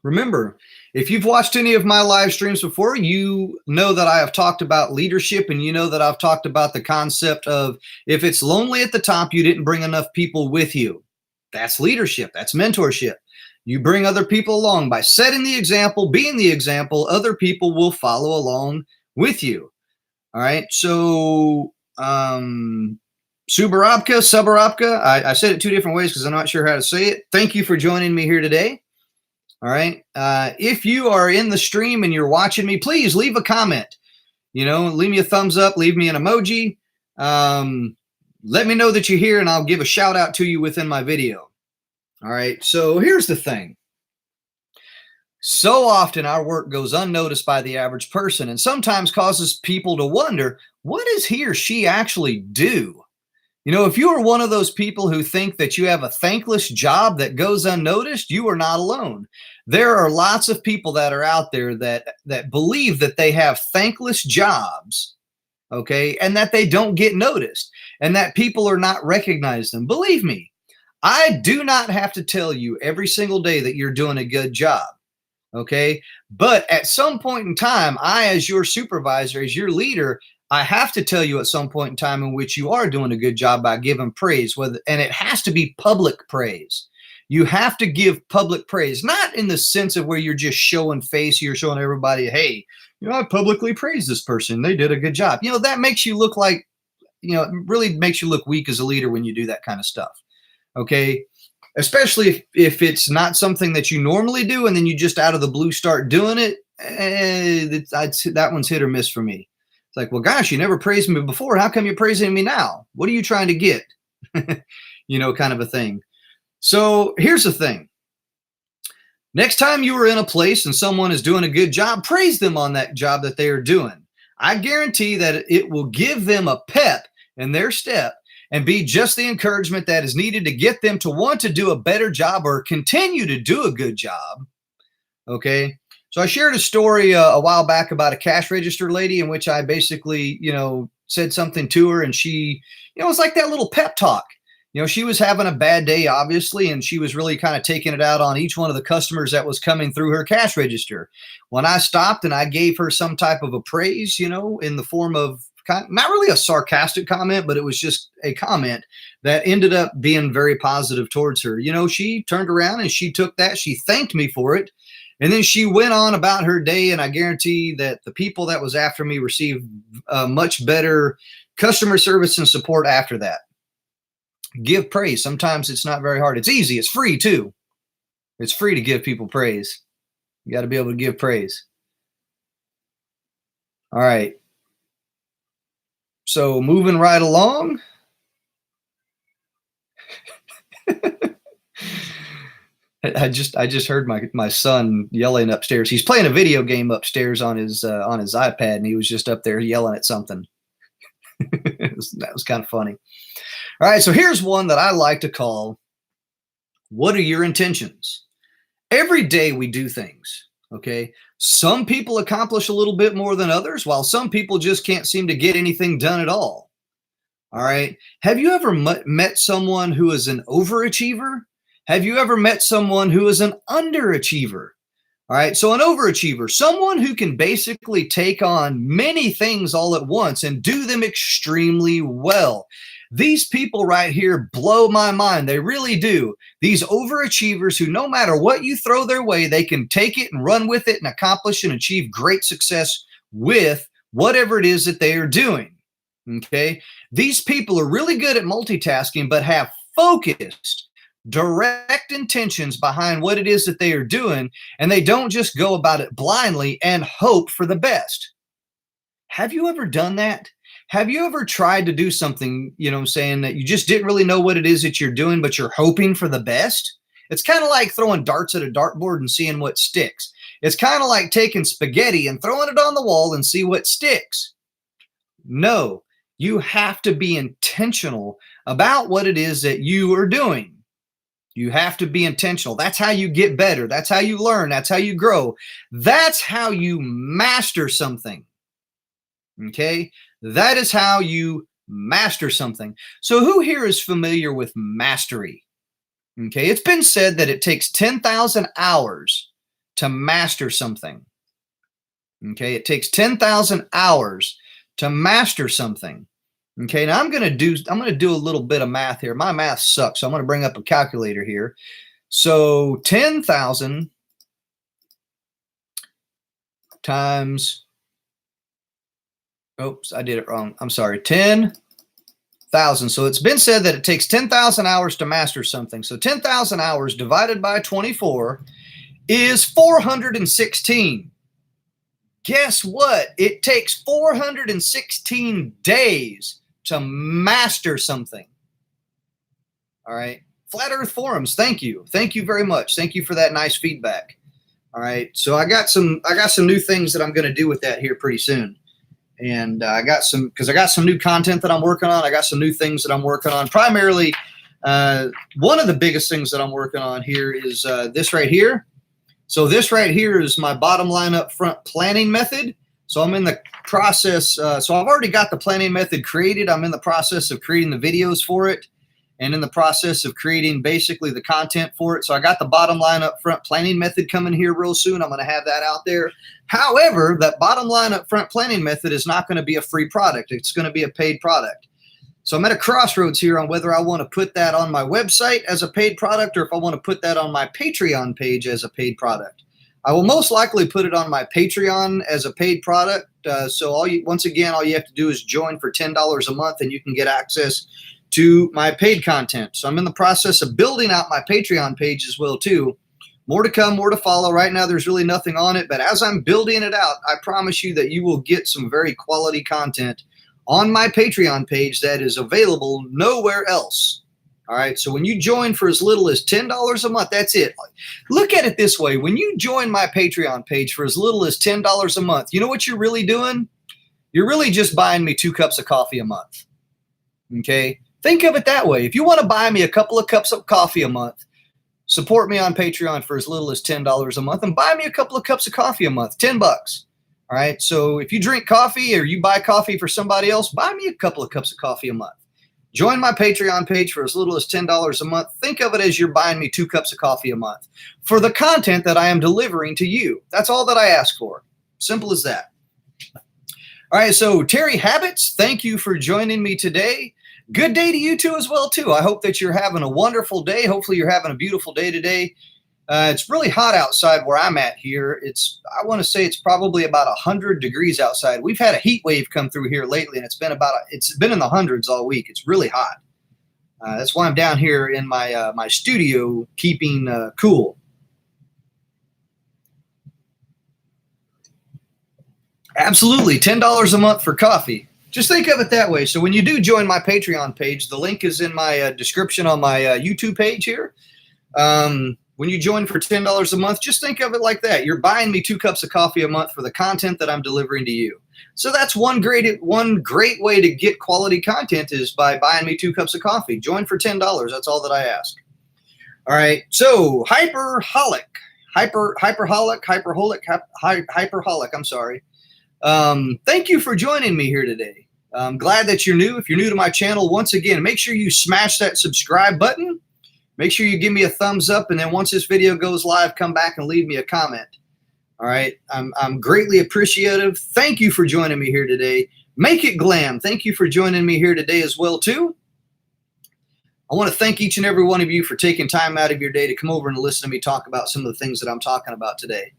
Remember, if you've watched any of my live streams before, you know that I have talked about leadership, and you know that I've talked about the concept of if it's lonely at the top, you didn't bring enough people with you. That's leadership. That's mentorship. You bring other people along by setting the example, being the example. Other people will follow along with you. All right. So, Subarabka, I said it two different ways because I'm not sure how to say it. Thank you for joining me here today. All right. If you are in the stream and you're watching me, please leave a comment. Leave me a thumbs up, leave me an emoji. Let me know that you're here and I'll give a shout out to you within my video. All right. So here's the thing. So often our work goes unnoticed by the average person and sometimes causes people to wonder, what does he or she actually do? If you are one of those people who think that you have a thankless job that goes unnoticed, you are not alone. There are lots of people that are out there that believe that they have thankless jobs, okay, and that they don't get noticed and that people are not recognizing them. Believe me, I do not have to tell you every single day that you're doing a good job, okay? But at some point in time, I, as your supervisor, as your leader, I have to tell you at some point in time in which you are doing a good job by giving praise, and it has to be public praise. You have to give public praise, not in the sense of where you're just showing face, you're showing everybody, hey, I publicly praise this person. They did a good job. That makes you look like, it really makes you look weak as a leader when you do that kind of stuff. Okay. Especially if it's not something that you normally do and then you just out of the blue start doing it. That one's hit or miss for me. It's like, well, gosh, you never praised me before. How come you're praising me now? What are you trying to get? Kind of a thing. So here's the thing. Next time you are in a place and someone is doing a good job, praise them on that job that they are doing. I guarantee that it will give them a pep in their step, and be just the encouragement that is needed to get them to want to do a better job or continue to do a good job. Okay. So I shared a story a while back about a cash register lady in which I basically, said something to her, and she, it was like that little pep talk. She was having a bad day, obviously, and she was really kind of taking it out on each one of the customers that was coming through her cash register. When I stopped and I gave her some type of a praise, in the form of not really a sarcastic comment, but it was just a comment that ended up being very positive towards her. She turned around and she took that. She thanked me for it. And then she went on about her day, and I guarantee that the people that was after me received much better customer service and support after that. Give praise. Sometimes it's not very hard. It's easy. It's free too. It's free to give people praise. You got to be able to give praise. All right. So moving right along. I just heard my son yelling upstairs. He's playing a video game upstairs on his iPad, and he was just up there yelling at something. That was kind of funny. All right, so here's one that I like to call, what are your intentions? Every day we do things, okay? Some people accomplish a little bit more than others, while some people just can't seem to get anything done at all. All right. Have you ever met someone who is an overachiever? Have you ever met someone who is an underachiever? All right. So an overachiever, someone who can basically take on many things all at once and do them extremely well. These people right here blow my mind. They really do. These overachievers who, no matter what you throw their way, they can take it and run with it and accomplish and achieve great success with whatever it is that they are doing. Okay. These people are really good at multitasking, but have focused, direct intentions behind what it is that they are doing. And they don't just go about it blindly and hope for the best. Have you ever done that? Have you ever tried to do something, saying that you just didn't really know what it is that you're doing, but you're hoping for the best? It's kind of like throwing darts at a dartboard and seeing what sticks. It's kind of like taking spaghetti and throwing it on the wall and see what sticks. No, you have to be intentional about what it is that you are doing. You have to be intentional. That's how you get better. That's how you learn. That's how you grow. That's how you master something. Okay? That is how you master something. So who here is familiar with mastery? Okay, it's been said that it takes 10,000 hours to master something. Okay, it takes 10,000 hours to master something. Okay, now I'm going to do a little bit of math here. My math sucks, so I'm going to bring up a calculator here. So 10,000 times, oops, I did it wrong. I'm sorry, 10,000. So it's been said that it takes 10,000 hours to master something. So 10,000 hours divided by 24 is 416. Guess what? It takes 416 days to master something. All right. Flat Earth Forums, thank you. Thank you very much. Thank you for that nice feedback. All right. So I got some new things that I'm going to do with that here pretty soon. And I got some new content that I'm working on. I got some new things that I'm working on. Primarily, one of the biggest things that I'm working on here is this right here. So this right here is my bottom line up front planning method. So I'm in the process. So I've already got the planning method created. I'm in the process of creating the videos for it and in the process of creating basically the content for it. So I got the bottom line up front planning method coming here real soon. I'm going to have that out there. However, that bottom line up front planning method is not going to be a free product. It's going to be a paid product. So I'm at a crossroads here on whether I want to put that on my website as a paid product or if I want to put that on my Patreon page as a paid product. I will most likely put it on my Patreon as a paid product. So once again, all you have to do is join for $10 a month and you can get access to my paid content. So I'm in the process of building out my Patreon page as well too. More to come, more to follow. Right now, there's really nothing on it, but as I'm building it out, I promise you that you will get some very quality content on my Patreon page that is available nowhere else. All right. So when you join for as little as $10 a month, that's it. Look at it this way. When you join my Patreon page for as little as $10 a month, you know what you're really doing? You're really just buying me 2 cups of coffee a month. Okay. Think of it that way. If you want to buy me a couple of cups of coffee a month, support me on Patreon for as little as $10 a month and buy me a couple of cups of coffee a month, 10 bucks. All right. So if you drink coffee or you buy coffee for somebody else, buy me a couple of cups of coffee a month. Join my Patreon page for as little as $10 a month. Think of it as you're buying me 2 cups of coffee a month for the content that I am delivering to you. That's all that I ask for. Simple as that. All right. So Terry Habits, thank you for joining me today. Good day to you too as well too. I hope that you're having a wonderful day. Hopefully you're having a beautiful day today. It's really hot outside where I'm at here. I want to say it's probably about 100 degrees outside. We've had a heat wave come through here lately, and it's been in the hundreds all week. It's really hot. That's why I'm down here in my studio keeping cool. Absolutely, $10 a month for coffee. Just think of it that way. So when you do join my Patreon page, the link is in my description on my YouTube page here. When you join for $10 a month, just think of it like that. You're buying me 2 cups of coffee a month for the content that I'm delivering to you. So that's one great way to get quality content is by buying me 2 cups of coffee. Join for $10. That's all that I ask. All right. So Hyperholic. I'm sorry. Thank you for joining me here today. I'm glad that you're new. If you're new to my channel, once again, make sure you smash that subscribe button. Make sure you give me a thumbs up, and then once this video goes live, come back and leave me a comment. All right. I'm greatly appreciative. Thank you for joining me here today. Make It Glam. Thank you for joining me here today as well, too. I want to thank each and every one of you for taking time out of your day to come over and listen to me talk about some of the things that I'm talking about today.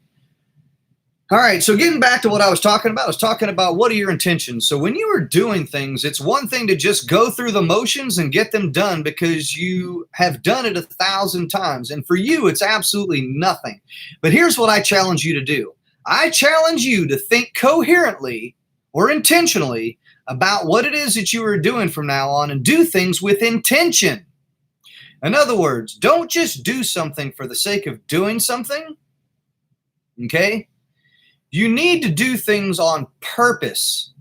All right, so getting back to what I was talking about, what are your intentions? So when you are doing things, it's one thing to just go through the motions and get them done because you have done it 1,000 times. And for you, it's absolutely nothing. But here's what I challenge you to do. I challenge you to think coherently or intentionally about what it is that you are doing from now on and do things with intention. In other words, don't just do something for the sake of doing something, okay? You need to do things on purpose.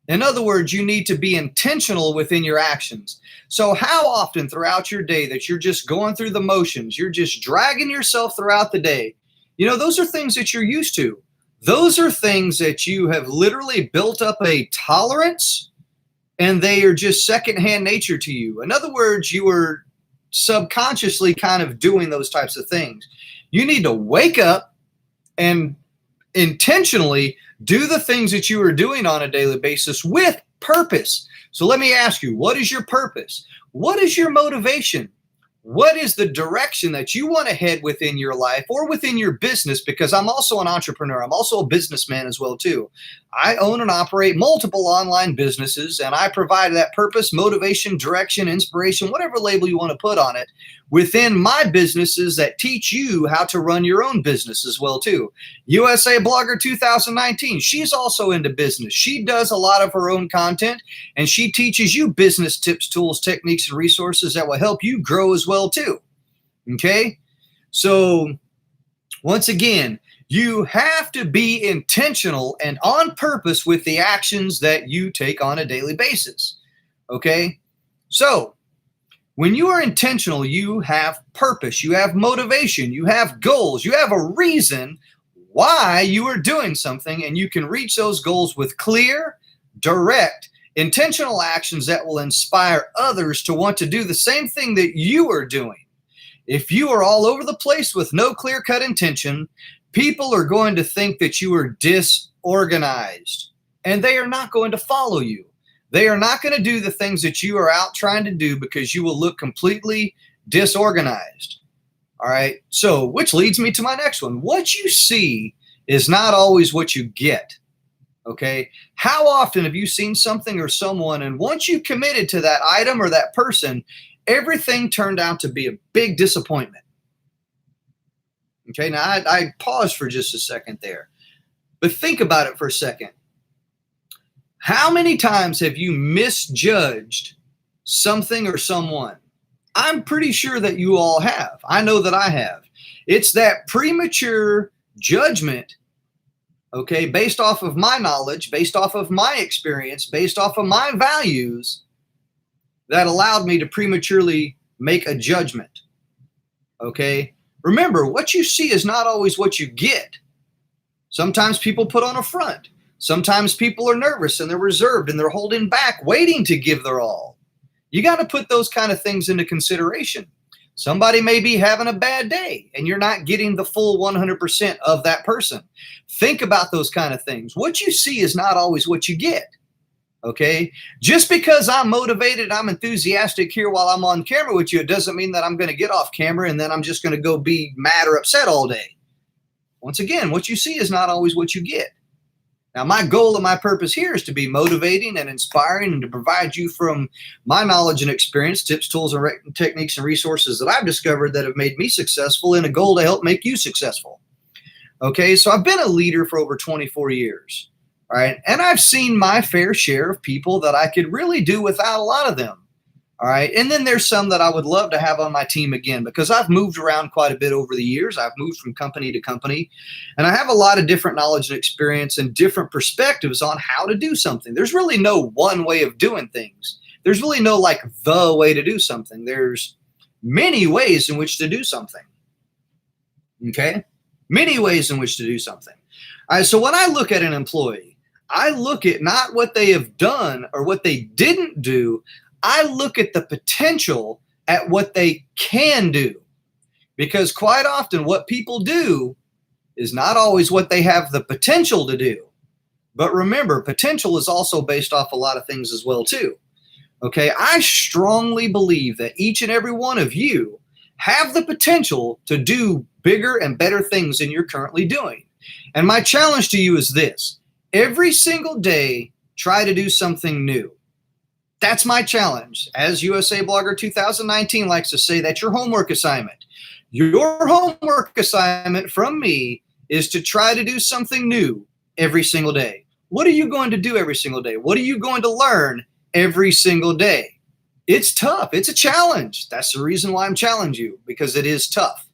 In other words, you need to be intentional within your actions. So how often throughout your day that you're just going through the motions, you're just dragging yourself throughout the day, those are things that you're used to. Those are things that you have literally built up a tolerance, and they are just secondhand nature to you. In other words, you are subconsciously kind of doing those types of things. You need to wake up and intentionally do the things that you are doing on a daily basis with purpose. So let me ask you, what is your purpose? What is your motivation? What is the direction that you want to head within your life or within your business? Because I'm also an entrepreneur. I'm also a businessman as well, too. I own and operate multiple online businesses, and I provide that purpose, motivation, direction, inspiration, whatever label you want to put on it, within my businesses that teach you how to run your own business as well, too. USA Blogger 2019, she's also into business. She does a lot of her own content, and she teaches you business tips, tools, techniques, and resources that will help you grow as well, too. Okay? So, once again, you have to be intentional and on purpose with the actions that you take on a daily basis. Okay? So, when you are intentional, you have purpose, you have motivation, you have goals, you have a reason why you are doing something, and you can reach those goals with clear, direct, intentional actions that will inspire others to want to do the same thing that you are doing. If you are all over the place with no clear-cut intention, people are going to think that you are disorganized, and they are not going to follow you. They are not going to do the things that you are out trying to do because you will look completely disorganized. All right. So, which leads me to my next one. What you see is not always what you get. Okay. How often have you seen something or someone, and once you committed to that item or that person, everything turned out to be a big disappointment? Okay. Now, I paused for just a second there, but think about it for a second. How many times have you misjudged something or someone? I'm pretty sure that you all have. I know that I have. It's that premature judgment, okay, based off of my knowledge, based off of my experience, based off of my values, that allowed me to prematurely make a judgment. Okay. Remember, what you see is not always what you get. Sometimes people put on a front. Sometimes people are nervous and they're reserved and they're holding back, waiting to give their all. You got to put those kind of things into consideration. Somebody may be having a bad day and you're not getting the full 100% of that person. Think about those kind of things. What you see is not always what you get. Okay. Just because I'm motivated, I'm enthusiastic here while I'm on camera with you, it doesn't mean that I'm going to get off camera and then I'm just going to go be mad or upset all day. Once again, what you see is not always what you get. Now, my goal and my purpose here is to be motivating and inspiring and to provide you from my knowledge and experience, tips, tools, and techniques and resources that I've discovered that have made me successful, in a goal to help make you successful. Okay, so I've been a leader for over 24 years. All right. And I've seen my fair share of people that I could really do without a lot of them. All right. And then there's some that I would love to have on my team again, because I've moved around quite a bit over the years. I've moved from company to company, and I have a lot of different knowledge and experience and different perspectives on how to do something. There's really no one way of doing things. There's really no like the way to do something. There's many ways in which to do something. Okay. Many ways in which to do something. All right. So when I look at an employee, I look at not what they have done or what they didn't do. I look at the potential at what they can do, because quite often what people do is not always what they have the potential to do. But remember, potential is also based off a lot of things as well too. Okay, I strongly believe that each and every one of you have the potential to do bigger and better things than you're currently doing. And my challenge to you is this: every single day, try to do something new. That's my challenge. As USA Blogger 2019 likes to say, that's your homework assignment. Your homework assignment from me is to try to do something new every single day. What are you going to do every single day? What are you going to learn every single day? It's tough. It's a challenge. That's the reason why I'm challenging you, because it is tough.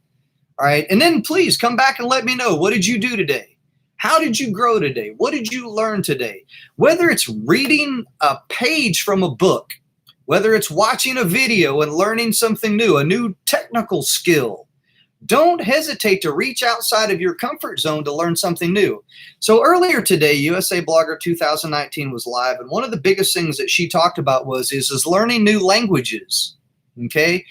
All right. And then please come back and let me know, what did you do today? How did you grow today? What did you learn today? Whether it's reading a page from a book, whether it's watching a video and learning something new, a new technical skill, don't hesitate to reach outside of your comfort zone to learn something new. So earlier today, USA Blogger 2019 was live, and one of the biggest things that she talked about is learning new languages. Okay.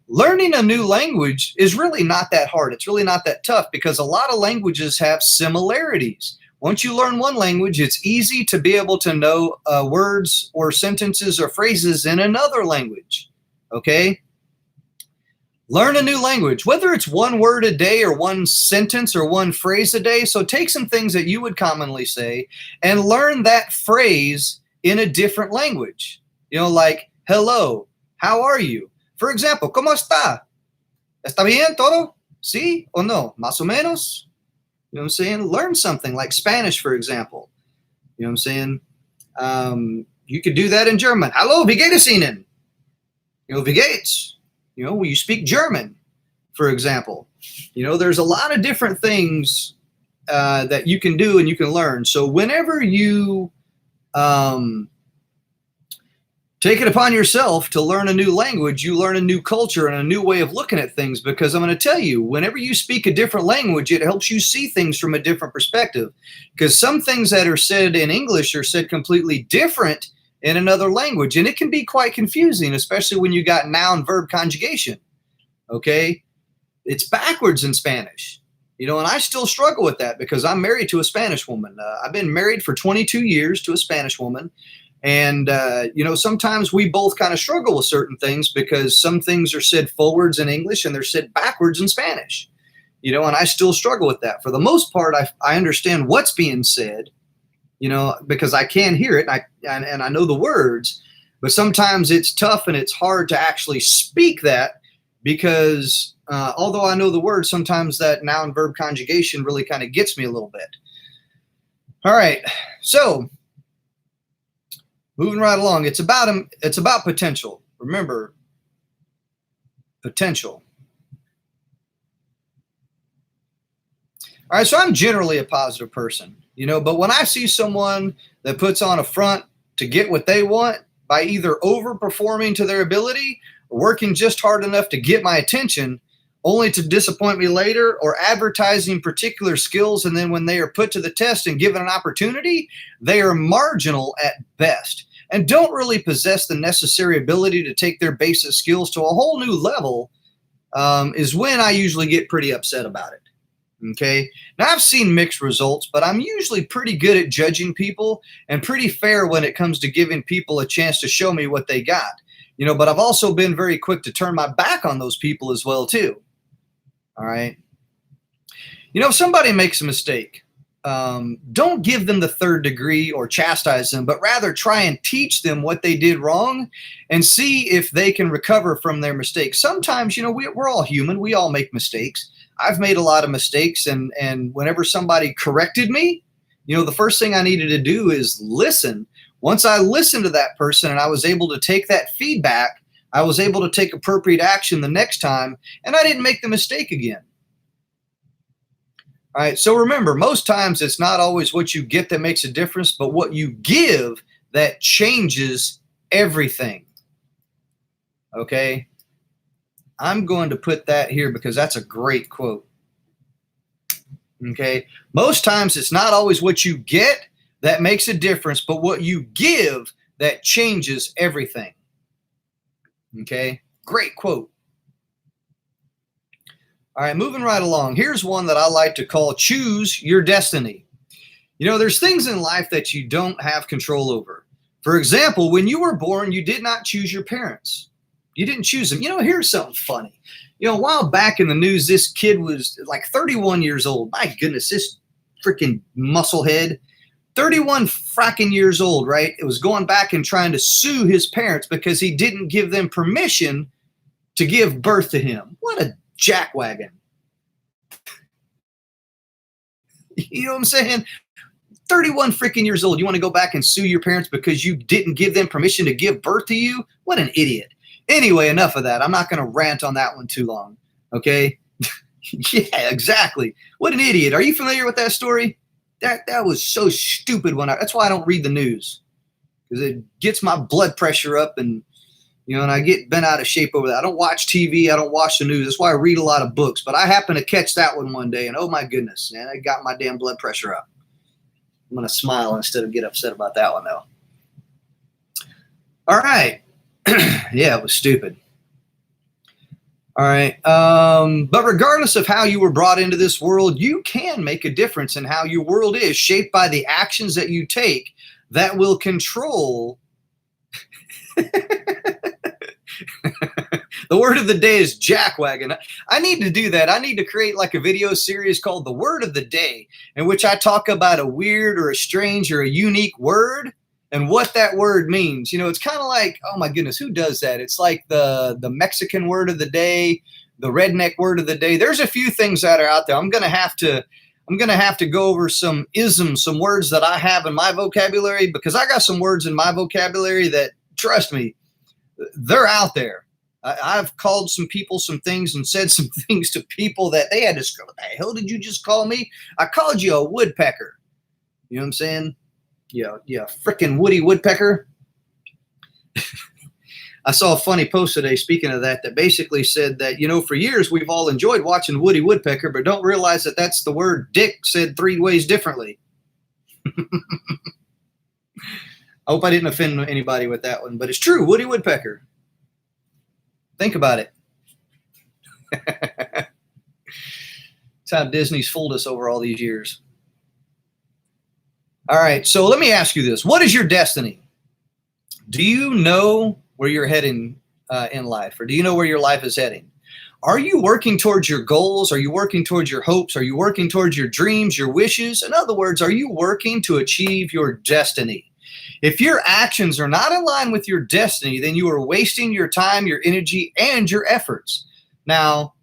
Learning a new language is really not that hard. It's really not that tough, because a lot of languages have similarities. Once you learn one language, it's easy to be able to know words or sentences or phrases in another language. Okay? Learn a new language, whether it's one word a day or one sentence or one phrase a day. So take some things that you would commonly say and learn that phrase in a different language. You know, like, hello, how are you? For example, ¿cómo está? ¿Está bien todo? ¿Sí o no? ¿Más o menos? You know what I'm saying? Learn something like Spanish, for example. You know what I'm saying? You could do that in German. Hallo, wie geht es Ihnen? You know, wie geht's? You know, when you speak German, for example. You know, there's a lot of different things that you can do and you can learn. So whenever you take it upon yourself to learn a new language, you learn a new culture and a new way of looking at things, because I'm going to tell you, whenever you speak a different language, it helps you see things from a different perspective, because some things that are said in English are said completely different in another language. And it can be quite confusing, especially when you got noun verb conjugation. Okay. It's backwards in Spanish, you know, and I still struggle with that because I'm married to a Spanish woman. I've been married for 22 years to a Spanish woman. And, you know, sometimes we both kind of struggle with certain things because some things are said forwards in English and they're said backwards in Spanish, you know, and I still struggle with that. For the most part, I understand what's being said, you know, because I can hear it and I know the words, but sometimes it's tough and it's hard to actually speak that because although I know the words, sometimes that noun verb conjugation really kind of gets me a little bit. All right. So moving right along, it's about potential. Remember, potential. All right, so I'm generally a positive person, you know, but when I see someone that puts on a front to get what they want, by either overperforming to their ability or working just hard enough to get my attention, only to disappoint me later, or advertising particular skills, and then when they are put to the test and given an opportunity, they are marginal at best and don't really possess the necessary ability to take their basic skills to a whole new level, is when I usually get pretty upset about it. Okay. Now, I've seen mixed results, but I'm usually pretty good at judging people and pretty fair when it comes to giving people a chance to show me what they got. But I've also been very quick to turn my back on those people as well, too. All right. If somebody makes a mistake, don't give them the third degree or chastise them, but rather try and teach them what they did wrong and see if they can recover from their mistakes. Sometimes, we're all human. We all make mistakes. I've made a lot of mistakes. And whenever somebody corrected me, the first thing I needed to do is listen. Once I listened to that person and I was able to take that feedback, I was able to take appropriate action the next time, and I didn't make the mistake again. All right. So remember, most times it's not always what you get that makes a difference, but what you give that changes everything. Okay. I'm going to put that here because that's a great quote. Okay. Most times it's not always what you get that makes a difference, but what you give that changes everything. Okay. Great quote. All right, moving right along. Here's one that I like to call choose your destiny. There's things in life that you don't have control over. For example, when you were born, you did not choose your parents. You didn't choose them. Here's something funny. A while back in the news, this kid was like 31 years old. My goodness, this freaking musclehead. 31 fracking years old, right? It was going back and trying to sue his parents because he didn't give them permission to give birth to him. What a jackwagon. You know what I'm saying? 31 freaking years old. You want to go back and sue your parents because you didn't give them permission to give birth to you? What an idiot. Anyway, enough of that. I'm not going to rant on that one too long. Okay? Yeah, exactly. What an idiot. Are you familiar with that story? That was so stupid that's why I don't read the news, because it gets my blood pressure up and I get bent out of shape over that. I don't watch TV. I don't watch the news. That's why I read a lot of books, but I happened to catch that one day and oh my goodness, man, I got my damn blood pressure up. I'm going to smile instead of get upset about that one though. All right. Yeah, it was stupid. All right. But regardless of how you were brought into this world, you can make a difference in how your world is shaped by the actions that you take that will control. The word of the day is jackwagon. I need to do that. I need to create like a video series called The Word of the Day, in which I talk about a weird or a strange or a unique word and what that word means. It's kind of like, oh my goodness, who does that? It's like the Mexican word of the day, the redneck word of the day. There's a few things that are out there. I'm going to have to go over some isms, some words that I have in my vocabulary, because I got some words in my vocabulary that, trust me, they're out there. I've called some people some things and said some things to people that they had to go, what the hell did you just call me? I called you a woodpecker. You know what I'm saying? Yeah, frickin' Woody Woodpecker. I saw a funny post today, speaking of that basically said that, for years we've all enjoyed watching Woody Woodpecker, but don't realize that that's the word dick said 3 ways differently. I hope I didn't offend anybody with that one, but it's true, Woody Woodpecker. Think about it. That's how Disney's fooled us over all these years. All right, so let me ask you this. What is your destiny? Do you know where you're heading in life, or do you know where your life is heading? Are you working towards your goals? Are you working towards your hopes? Are you working towards your dreams, your wishes? In other words, are you working to achieve your destiny? If your actions are not in line with your destiny, then you are wasting your time, your energy, and your efforts. Now,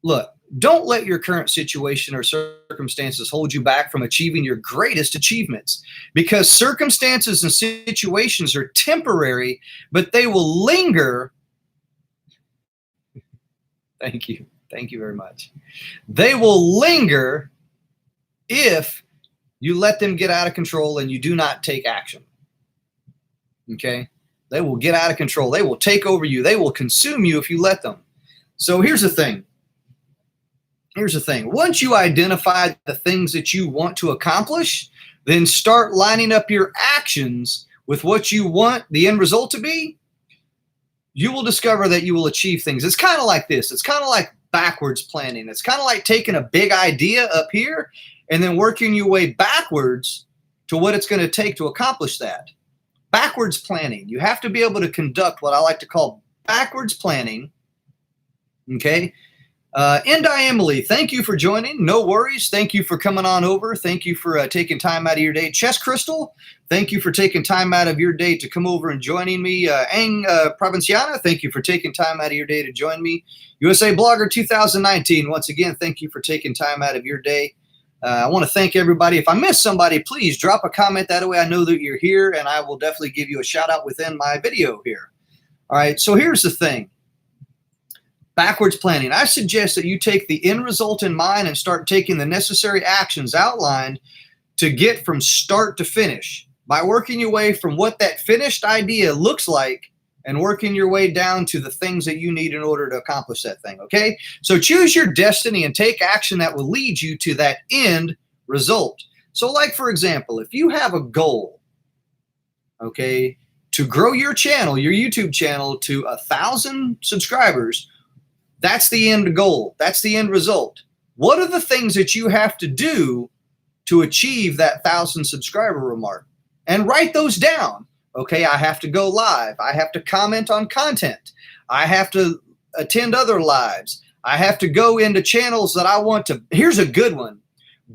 look, don't let your current situation or circumstances hold you back from achieving your greatest achievements, because circumstances and situations are temporary, but they will linger. Thank you. Thank you very much. They will linger if you let them get out of control and you do not take action. Okay. They will get out of control. They will take over you. They will consume you if you let them. So here's the thing. Here's the thing. Once you identify the things that you want to accomplish, then start lining up your actions with what you want the end result to be. You will discover that you will achieve things. It's kind of like this. It's kind of like backwards planning. It's kind of like taking a big idea up here and then working your way backwards to what it's going to take to accomplish that. Backwards planning. You have to be able to conduct what I like to call backwards planning. Okay. Emily, thank you for joining. No worries. Thank you for coming on over. Thank you for taking time out of your day. Chess Crystal, thank you for taking time out of your day to come over and joining me. Ang Provinciana, thank you for taking time out of your day to join me. USA Blogger 2019, once again, thank you for taking time out of your day. I want to thank everybody. If I missed somebody, please drop a comment. That way I know that you're here, and I will definitely give you a shout out within my video here. All right, so here's the thing. Backwards planning. I suggest that you take the end result in mind and start taking the necessary actions outlined to get from start to finish by working your way from what that finished idea looks like and working your way down to the things that you need in order to accomplish that thing, okay? So choose your destiny and take action that will lead you to that end result. So like, for example, if you have a goal, okay, to grow your channel, your YouTube channel to 1,000 subscribers, that's the end goal. That's the end result. What are the things that you have to do to achieve that 1,000 subscriber mark? And write those down. Okay, I have to go live. I have to comment on content. I have to attend other lives. I have to go into channels that I want to. Here's a good one.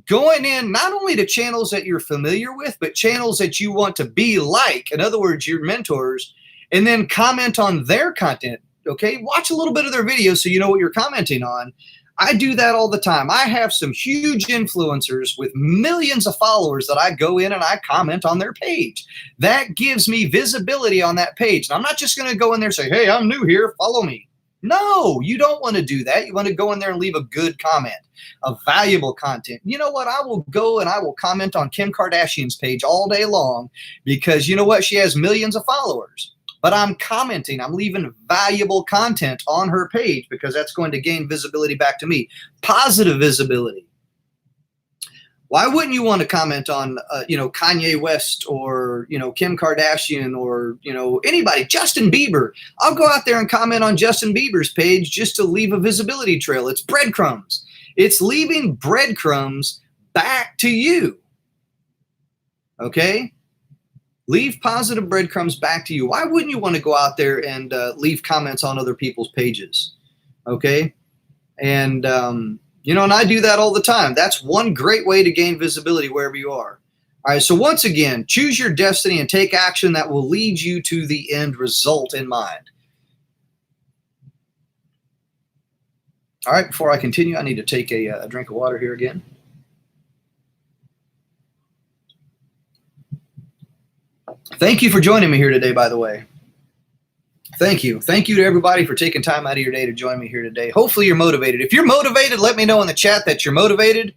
Going in not only to channels that you're familiar with, but channels that you want to be like. In other words, your mentors, and then comment on their content. Okay, watch a little bit of their videos so you know what you're commenting on. I do that all the time. I have some huge influencers with millions of followers that I go in and I comment on their page. That gives me visibility on that page. And I'm not just going to go in there and say, hey, I'm new here, follow me. No, you don't want to do that. You want to go in there and leave a good comment, a valuable content. You know what? I will go and I will comment on Kim Kardashian's page all day long because you know what? She has millions of followers. But I'm commenting, I'm leaving valuable content on her page because that's going to gain visibility back to me. Positive visibility. Why wouldn't you want to comment on, Kanye West or, Kim Kardashian or, anybody, Justin Bieber? I'll go out there and comment on Justin Bieber's page just to leave a visibility trail. It's breadcrumbs. It's leaving breadcrumbs back to you. Okay? Leave positive breadcrumbs back to you. Why wouldn't you want to go out there and leave comments on other people's pages? Okay. And, and I do that all the time. That's one great way to gain visibility wherever you are. All right. So once again, choose your destiny and take action that will lead you to the end result in mind. All right. Before I continue, I need to take a drink of water here again. Thank you for joining me here today, by the way. Thank you. Thank you to everybody for taking time out of your day to join me here today. Hopefully you're motivated. If you're motivated, let me know in the chat that you're motivated.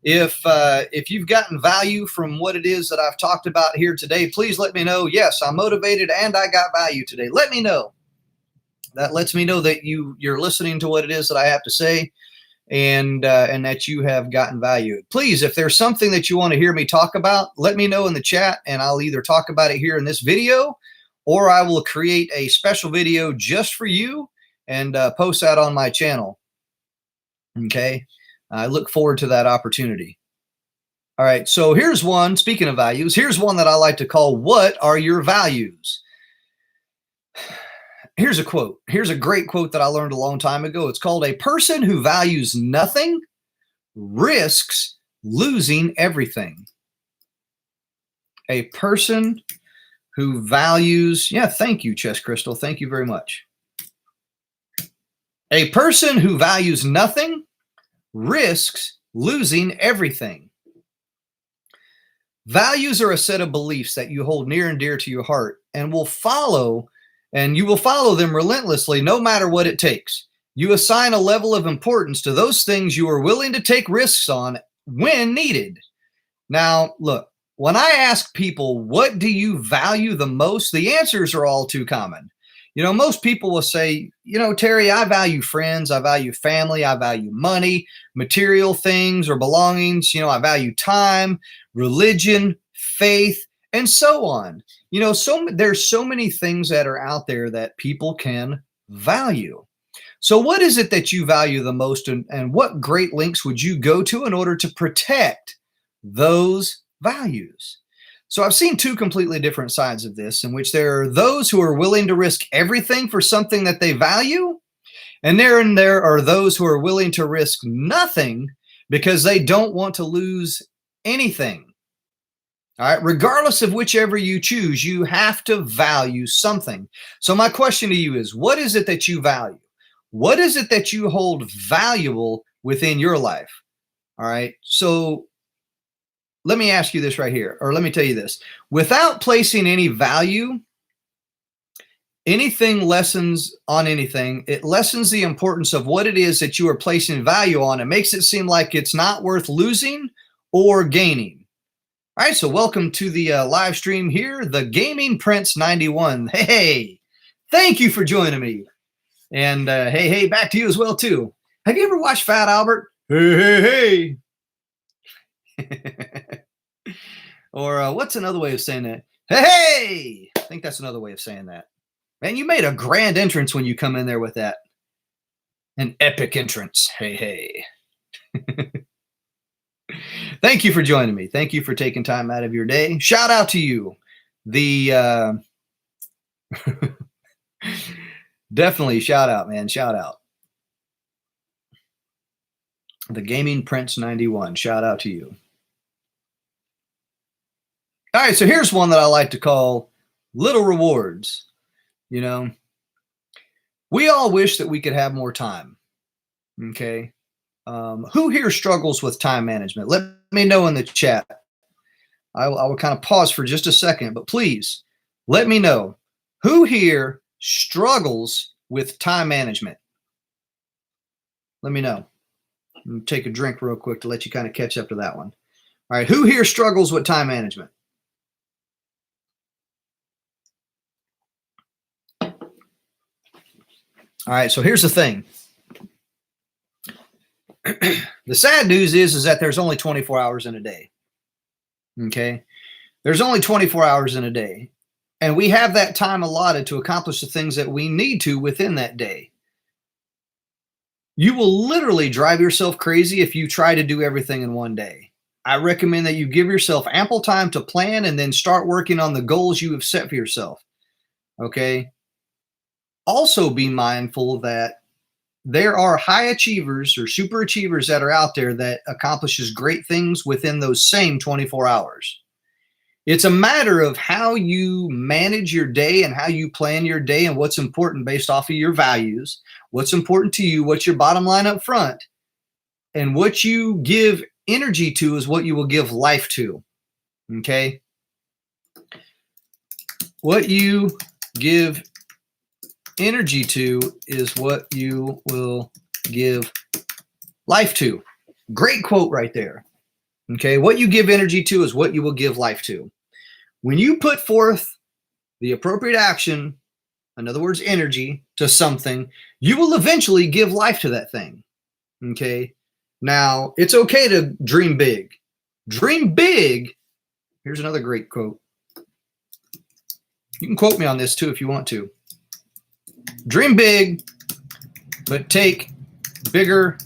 If you've gotten value from what it is that I've talked about here today, please let me know. Yes, I'm motivated and I got value today. Let me know. That lets me know that you're listening to what it is that I have to say. And that you have gotten value. Please, if there's something that you want to hear me talk about, let me know in the chat and I'll either talk about it here in this video or I will create a special video just for you and post that on my channel. Okay. I look forward to that opportunity. All right. So here's one, speaking of values, here's one that I like to call, what are your values? Here's a quote. Here's a great quote that I learned a long time ago. It's called, a person who values nothing risks losing everything. A person who values, thank you, Chess Crystal. Thank you very much. A person who values nothing risks losing everything. Values are a set of beliefs that you hold near and dear to your heart and you will follow them relentlessly no matter what it takes. You assign a level of importance to those things you are willing to take risks on when needed. Now, look, when I ask people, what do you value the most? The answers are all too common. Most people will say, Terry, I value friends, I value family, I value money, material things or belongings. I value time, religion, faith, and so on. There's so many things that are out there that people can value. So what is it that you value the most, and what great lengths would you go to in order to protect those values? So I've seen two completely different sides of this, in which there are those who are willing to risk everything for something that they value, and there are those who are willing to risk nothing because they don't want to lose anything. All right, regardless of whichever you choose, you have to value something. So my question to you is, what is it that you value? What is it that you hold valuable within your life? All right, so let me ask you this right here, or let me tell you this. Without placing any value, anything lessens on anything. It lessens the importance of what it is that you are placing value on. It makes it seem like it's not worth losing or gaining. All right, so welcome to the live stream here, the Gaming Prince 91. Hey, thank you for joining me. And hey, back to you as well, too. Have you ever watched Fat Albert? Hey. Or what's another way of saying that? Hey! I think that's another way of saying that. Man, you made a grand entrance when you come in there with that. An epic entrance. Hey. Thank you for joining me. Thank you for taking time out of your day. Shout out to you. The definitely shout out, man. Shout out. The Gaming Prince 91. Shout out to you. All right, so here's one that I like to call little rewards. We all wish that we could have more time. Okay. Who here struggles with time management? Let me know in the chat. I will kind of pause for just a second, but please let me know who here struggles with time management. Let me know. Take a drink real quick to let you kind of catch up to that one. All right, who here struggles with time management? All right, so here's the thing. The sad news is that there's only 24 hours in a day. Okay? There's only 24 hours in a day. And we have that time allotted to accomplish the things that we need to within that day. You will literally drive yourself crazy if you try to do everything in one day. I recommend that you give yourself ample time to plan and then start working on the goals you have set for yourself. Okay? Also be mindful that there are high achievers or super achievers that are out there that accomplishes great things within those same 24 hours. It's a matter of how you manage your day and how you plan your day and what's important based off of your values, what's important to you, what's your bottom line up front, and what you give energy to is what you will give life to. Okay? What you give energy to is what you will give life to. Great quote right there. Okay, what you give energy to is what you will give life to. When you put forth the appropriate action, in other words, energy to something, you will eventually give life to that thing. Okay, now it's okay to dream big. Dream big. Here's another great quote. You can quote me on this too if you want to. Dream big, but take bigger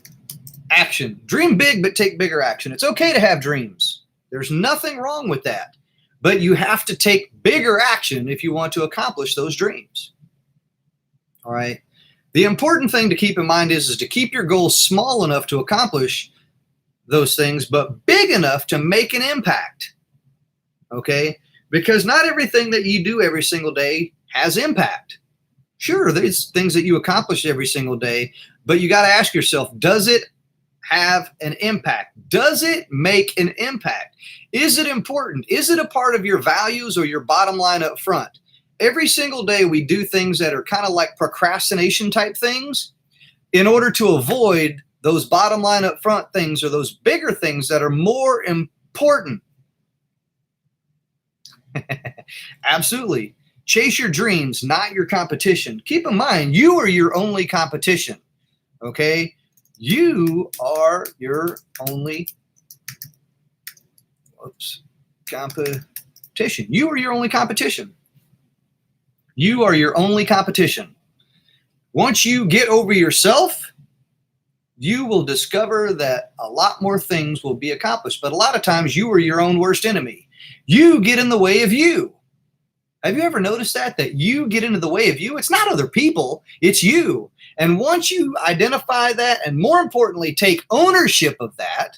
action. Dream big, but take bigger action. It's okay to have dreams. There's nothing wrong with that. But you have to take bigger action if you want to accomplish those dreams. All right. The important thing to keep in mind is to keep your goals small enough to accomplish those things, but big enough to make an impact. Okay. Because not everything that you do every single day has impact. Sure, there's things that you accomplish every single day, but you got to ask yourself, does it have an impact? Does it make an impact? Is it important? Is it a part of your values or your bottom line up front? Every single day we do things that are kind of like procrastination type things in order to avoid those bottom line up front things or those bigger things that are more important. Absolutely. Chase your dreams, not your competition. Keep in mind, you are your only competition. Okay? You are your only competition. You are your only competition. You are your only competition. Once you get over yourself, you will discover that a lot more things will be accomplished. But a lot of times you are your own worst enemy. You get in the way of you. Have you ever noticed that you get into the way of you? It's not other people, it's you. And once you identify that, and more importantly, take ownership of that,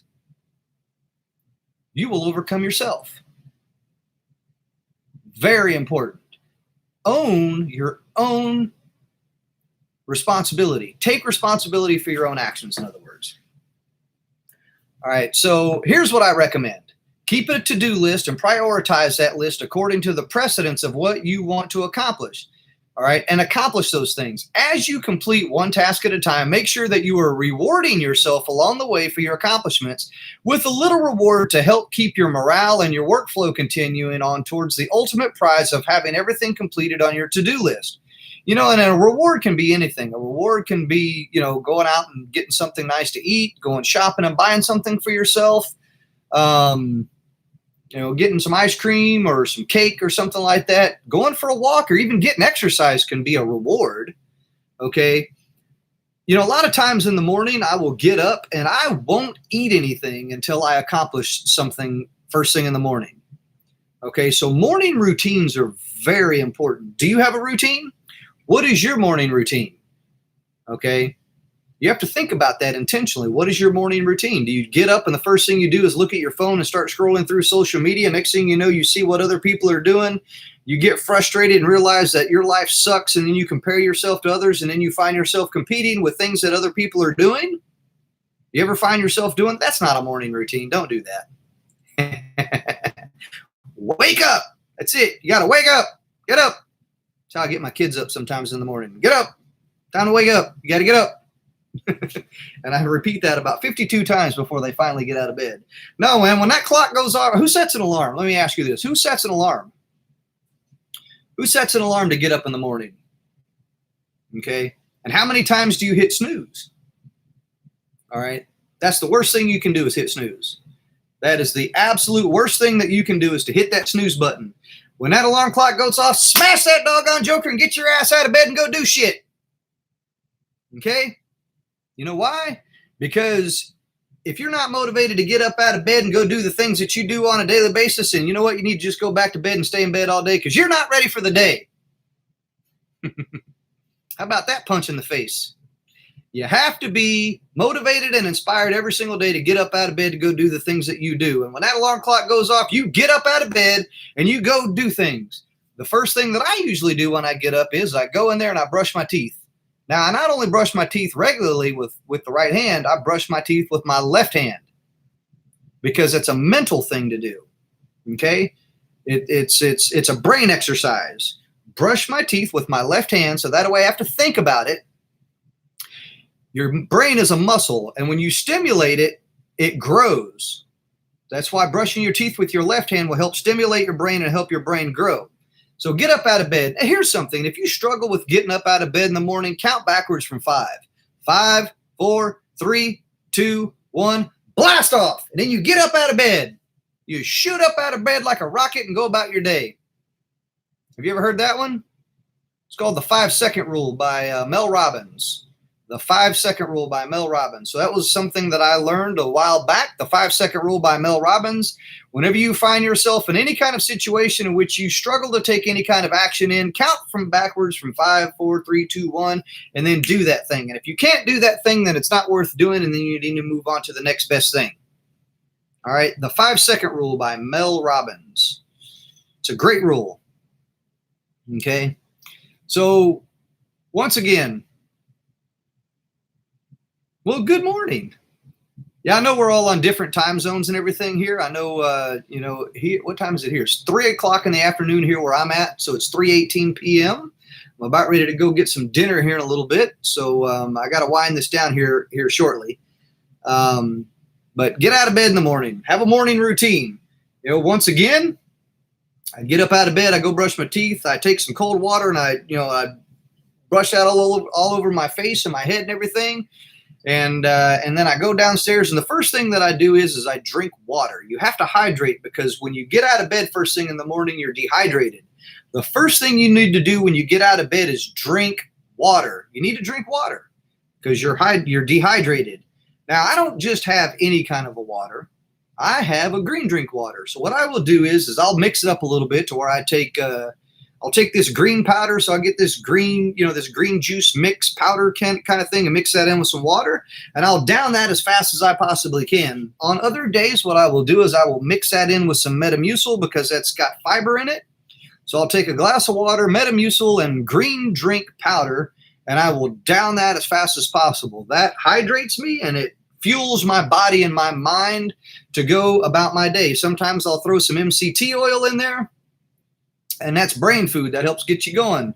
you will overcome yourself. Very important. Own your own responsibility. Take responsibility for your own actions, in other words. All right, so here's what I recommend. Keep a to-do list and prioritize that list according to the precedence of what you want to accomplish. All right, and accomplish those things. As you complete one task at a time, make sure that you are rewarding yourself along the way for your accomplishments with a little reward to help keep your morale and your workflow continuing on towards the ultimate prize of having everything completed on your to-do list. You know, and a reward can be anything. A reward can be, you know, going out and getting something nice to eat, going shopping and buying something for yourself, you know, getting some ice cream or some cake or something like that. Going for a walk or even getting exercise can be a reward. Okay. You know, a lot of times in the morning, I will get up and I won't eat anything until I accomplish something first thing in the morning. Okay. So morning routines are very important. Do you have a routine? What is your morning routine? Okay. You have to think about that intentionally. What is your morning routine? Do you get up and the first thing you do is look at your phone and start scrolling through social media? Next thing you know, you see what other people are doing. You get frustrated and realize that your life sucks, and then you compare yourself to others, and then you find yourself competing with things that other people are doing. You ever find yourself doing? That's not a morning routine. Don't do that. Wake up. That's it. You got to wake up. Get up. That's how I get my kids up sometimes in the morning. Get up. Time to wake up. You got to get up. And I repeat that about 52 times before they finally get out of bed. No, man, when that clock goes off, who sets an alarm? Let me ask you this. Who sets an alarm? Who sets an alarm to get up in the morning? Okay. And how many times do you hit snooze? All right. That's the worst thing you can do is hit snooze. That is the absolute worst thing that you can do is to hit that snooze button. When that alarm clock goes off, smash that doggone joker and get your ass out of bed and go do shit. Okay? You know why? Because if you're not motivated to get up out of bed and go do the things that you do on a daily basis, and you know what? You need to just go back to bed and stay in bed all day because you're not ready for the day. How about that punch in the face? You have to be motivated and inspired every single day to get up out of bed to go do the things that you do. And when that alarm clock goes off, you get up out of bed and you go do things. The first thing that I usually do when I get up is I go in there and I brush my teeth. Now, I not only brush my teeth regularly with the right hand, I brush my teeth with my left hand because it's a mental thing to do. Okay? It's a brain exercise. Brush my teeth with my left hand so that way I have to think about it. Your brain is a muscle, and when you stimulate it, it grows. That's why brushing your teeth with your left hand will help stimulate your brain and help your brain grow. So get up out of bed. And here's something. If you struggle with getting up out of bed in the morning, count backwards from 5. 5, 4, 3, 2, 1. Blast off. And then you get up out of bed. You shoot up out of bed like a rocket and go about your day. Have you ever heard that one? It's called the 5-second rule by Mel Robbins. The 5-second rule by Mel Robbins. So that was something that I learned a while back, the 5-second rule by Mel Robbins. Whenever you find yourself in any kind of situation in which you struggle to take any kind of action in, count from backwards from 5, 4, 3, 2, 1, and then do that thing. And if you can't do that thing, then it's not worth doing, and then you need to move on to the next best thing. All right, the 5-second rule by Mel Robbins. It's a great rule. Okay, so once again, well, good morning. Yeah, I know we're all on different time zones and everything here. I know, here, what time is it here? It's 3 o'clock in the afternoon here where I'm at, so it's 3:18 p.m. I'm about ready to go get some dinner here in a little bit, so I got to wind this down here shortly. But get out of bed in the morning. Have a morning routine. You know, once again, I get up out of bed, I go brush my teeth, I take some cold water, and I brush that all over my face and my head and everything. And then I go downstairs, and the first thing that I do is I drink water. You have to hydrate, because when you get out of bed first thing in the morning, you're dehydrated. The first thing you need to do when you get out of bed is drink water. You need to drink water because you're dehydrated. Now, I don't just have any kind of a water. I have a green drink water. So what I will do is I'll mix it up a little bit to where I'll take this green powder. So I get this green, this green juice mix powder kind of thing, and mix that in with some water, and I'll down that as fast as I possibly can. On other days, what I will do is I will mix that in with some Metamucil, because that's got fiber in it. So I'll take a glass of water, Metamucil, and green drink powder, and I will down that as fast as possible. That hydrates me, and it fuels my body and my mind to go about my day. Sometimes I'll throw some MCT oil in there, and that's brain food. That helps get you going.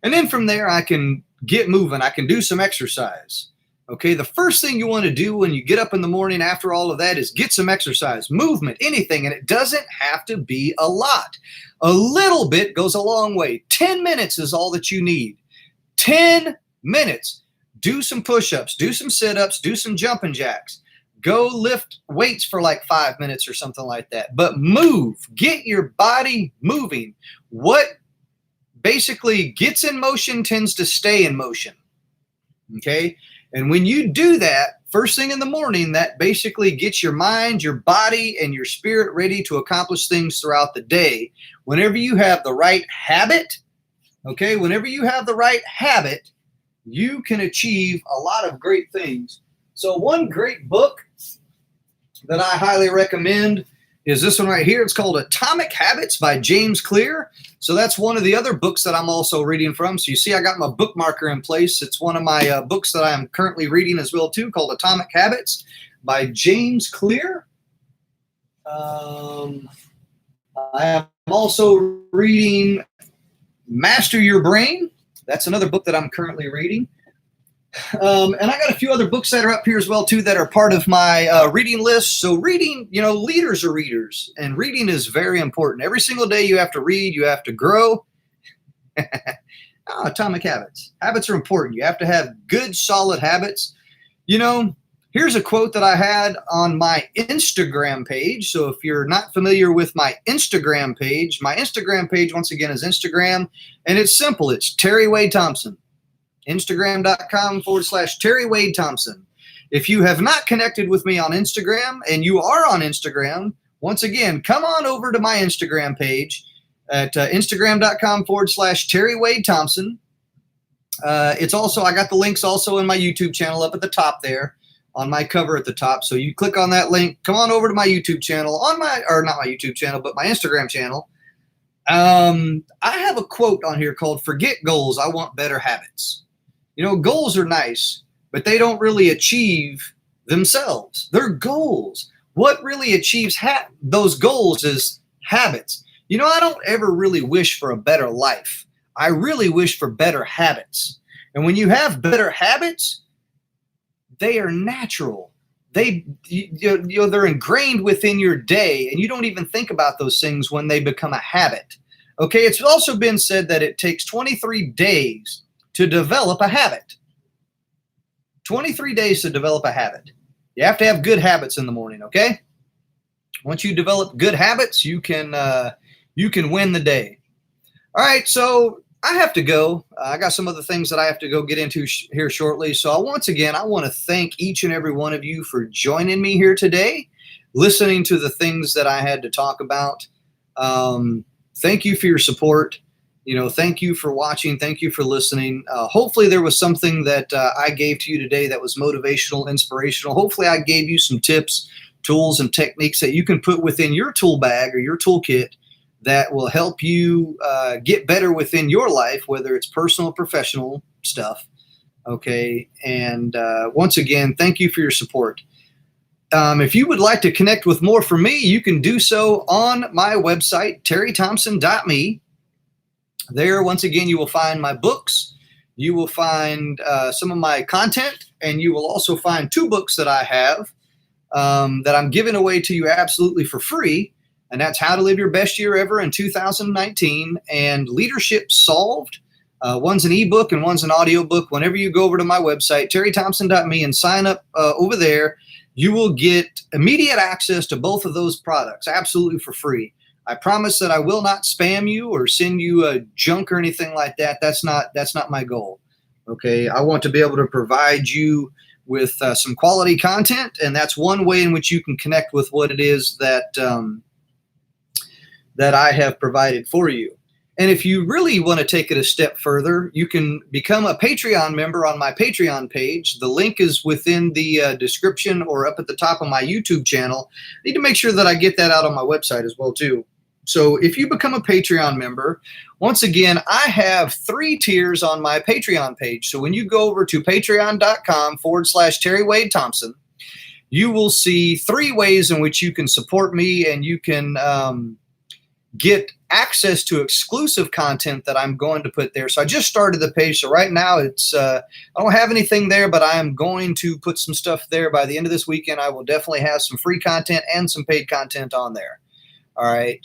And then from there, I can get moving. I can do some exercise. Okay, the first thing you want to do when you get up in the morning after all of that is get some exercise, movement, anything. And it doesn't have to be a lot. A little bit goes a long way. 10 minutes is all that you need. 10 minutes. Do some push-ups, do some sit-ups, do some jumping jacks. Go lift weights for like 5 minutes or something like that. But move. Get your body moving. What basically gets in motion tends to stay in motion. Okay? And when you do that, first thing in the morning, that basically gets your mind, your body, and your spirit ready to accomplish things throughout the day. Whenever you have the right habit, okay, whenever you have the right habit, you can achieve a lot of great things. So one great book that I highly recommend is this one right here. It's called Atomic Habits by James Clear. So that's one of the other books that I'm also reading from. So you see I got my bookmarker in place. It's one of my books that I'm currently reading as well too, called Atomic Habits by James Clear. I am also reading Master Your Brain. That's another book that I'm currently reading. And I got a few other books that are up here as well too that are part of my reading list. So reading, leaders are readers, and reading is very important. Every single day you have to read, you have to grow. Atomic habits. Habits are important. You have to have good, solid habits. Here's a quote that I had on my Instagram page. So if you're not familiar with my Instagram page once again is Instagram, and it's simple. It's Terry Wade Thompson. Instagram.com/Terry Wade Thompson. If you have not connected with me on Instagram and you are on Instagram, once again, come on over to my Instagram page at Instagram.com/Terry Wade Thompson. It's also, I got the links also in my YouTube channel up at the top there on my cover at the top. So you click on that link, come on over to my YouTube channel not my YouTube channel, but my Instagram channel. I have a quote on here called "Forget goals. I want better habits." Goals are nice, but they don't really achieve themselves. They're goals. What really achieves those goals is habits. I don't ever really wish for a better life. I really wish for better habits. And when you have better habits, they are natural. They're ingrained within your day, and you don't even think about those things when they become a habit. Okay, it's also been said that it takes 23 days to develop a habit. 23 days to develop a habit. You have to have good habits in the morning, okay? Once you develop good habits, you can win the day. All right, so I have to go. I got some other things that I have to go get into here shortly. So I want to thank each and every one of you for joining me here today, listening to the things that I had to talk about. Thank you for your support. Thank you for watching. Thank you for listening. Hopefully there was something that I gave to you today that was motivational, inspirational. Hopefully I gave you some tips, tools, and techniques that you can put within your tool bag or your toolkit that will help you get better within your life, whether it's personal or professional stuff. Okay. And once again, thank you for your support. If you would like to connect with more from me, you can do so on my website, terrythompson.me. There, once again, you will find my books. You will find some of my content, and you will also find 2 books that I have that I'm giving away to you absolutely for free. and that's How to Live Your Best Year Ever in 2019 and Leadership Solved. One's an ebook and one's an audiobook. Whenever you go over to my website, terrythompson.me, and sign up over there, you will get immediate access to both of those products absolutely for free. I promise that I will not spam you or send you junk or anything like that. That's not my goal. Okay, I want to be able to provide you with some quality content, and that's one way in which you can connect with what it is that that I have provided for you. And if you really want to take it a step further, you can become a Patreon member on my Patreon page. The link is within the description or up at the top of my YouTube channel. I need to make sure that I get that out on my website as well too. So if you become a Patreon member, once again, I have 3 tiers on my Patreon page. So when you go over to patreon.com/Terry Wade Thompson, you will see 3 ways in which you can support me, and you can get access to exclusive content that I'm going to put there. So I just started the page. So right now it's, I don't have anything there, but I am going to put some stuff there. By the end of this weekend, I will definitely have some free content and some paid content on there. All right.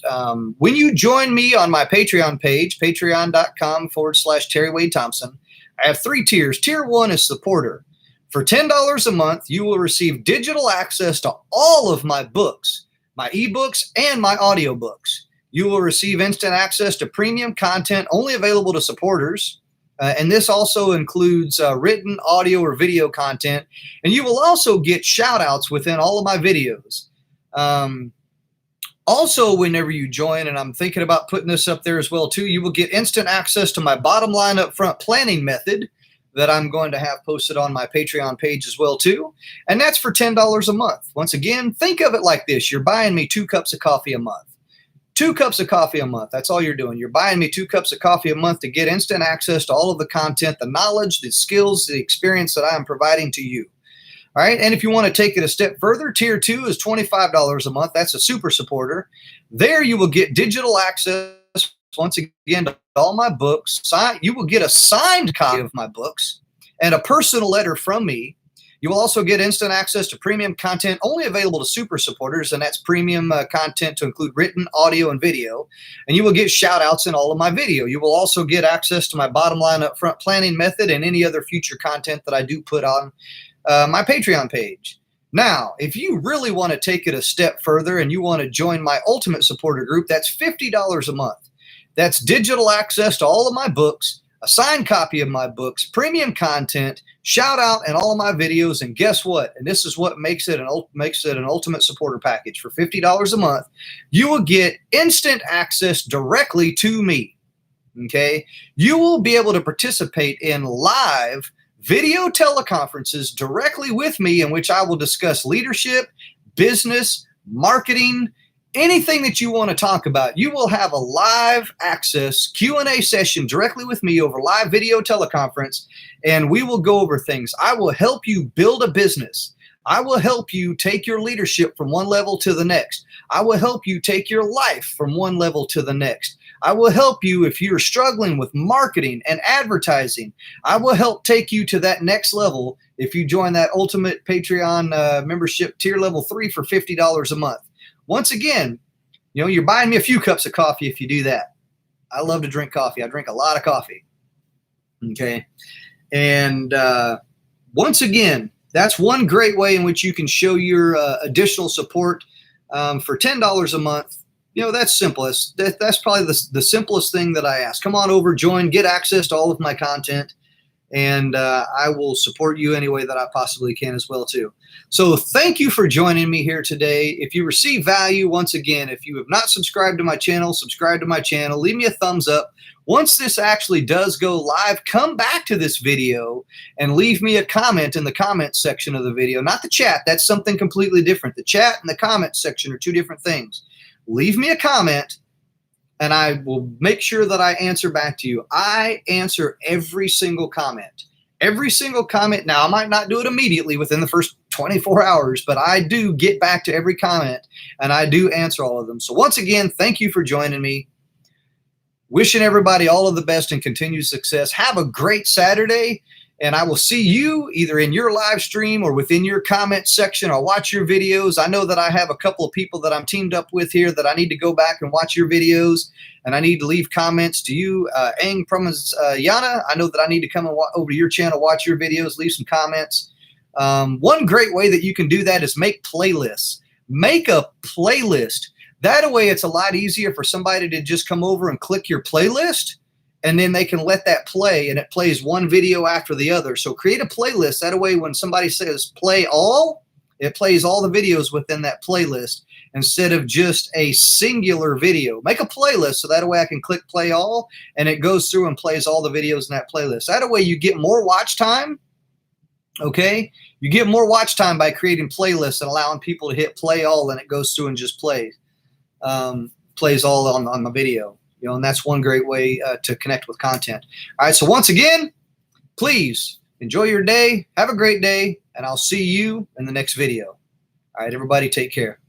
When you join me on my Patreon page, patreon.com/Terry Wade Thompson, I have 3 tiers. Tier 1 is supporter. For $10 a month, you will receive digital access to all of my books, my ebooks, and my audiobooks. You will receive instant access to premium content only available to supporters. And this also includes written, audio, or video content. And you will also get shout outs within all of my videos. Also, whenever you join, and I'm thinking about putting this up there as well too, you will get instant access to my bottom line upfront planning method that I'm going to have posted on my Patreon page as well too. And that's for $10 a month. Once again, think of it like this. You're buying me 2 cups of coffee a month. 2 cups of coffee a month. That's all you're doing. You're buying me 2 cups of coffee a month to get instant access to all of the content, the knowledge, the skills, the experience that I am providing to you. All right. And if you want to take it a step further, tier 2 is $25 a month. That's a super supporter. There you will get digital access, once again, to all my books. You will get a signed copy of my books and a personal letter from me. You will also get instant access to premium content only available to super supporters, and that's premium content to include written, audio, and video. And you will get shout outs in all of my video. You will also get access to my bottom line upfront planning method and any other future content that I do put on my Patreon page. Now, if you really want to take it a step further and you want to join my ultimate supporter group, that's $50 a month. That's digital access to all of my books, a signed copy of my books, premium content, shout out, and all of my videos. And guess what? And this is what makes it an ultimate supporter package. For $50 a month, you will get instant access directly to me. Okay? You will be able to participate in live video teleconferences directly with me, in which I will discuss leadership, business, marketing, anything that you want to talk about. You will have a live access Q&A session directly with me over live video teleconference, and we will go over things. I will help you build a business. I will help you take your leadership from one level to the next. I will help you take your life from one level to the next. I will help you if you're struggling with marketing and advertising. I will help take you to that next level if you join that ultimate Patreon membership tier level 3 for $50 a month. Once again, you're buying me a few cups of coffee if you do that. I love to drink coffee. I drink a lot of coffee. Okay. And once again, that's one great way in which you can show your additional support for $10 a month. That's simplest. That's probably the simplest thing that I ask. Come on over, join, get access to all of my content, and I will support you any way that I possibly can as well too. So thank you for joining me here today. If you receive value, once again, if you have not subscribed to my channel, subscribe to my channel. Leave me a thumbs up. Once this actually does go live, come back to this video and leave me a comment in the comment section of the video. Not the chat. That's something completely different. The chat and the comment section are 2 different things. Leave me a comment, and I will make sure that I answer back to you. I answer every single comment. Every single comment. Now, I might not do it immediately within the first 24 hours, but I do get back to every comment, and I do answer all of them. So once again, thank you for joining me. Wishing everybody all of the best and continued success. Have a great Saturday, And I will see you either in your live stream or within your comment section. I'll watch your videos. I know that I have a couple of people that I'm teamed up with here that I need to go back and watch your videos. And I need to leave comments to you. Aang Yana, I know that I need to come and over to your channel, watch your videos, leave some comments. One great way that you can do that is make playlists. Make a playlist. That way it's a lot easier for somebody to just come over and click your playlist, and then they can let that play, and it plays one video after the other. So create a playlist. That way when somebody says play all, it plays all the videos within that playlist instead of just a singular video. Make a playlist so that way I can click play all, and it goes through and plays all the videos in that playlist. That way you get more watch time. Okay, you get more watch time by creating playlists and allowing people to hit play all, and it goes through and just plays all on the video. You know, and that's one great way to connect with content. All right, so once again, please enjoy your day, have a great day, and I'll see you in the next video. All right, everybody, take care.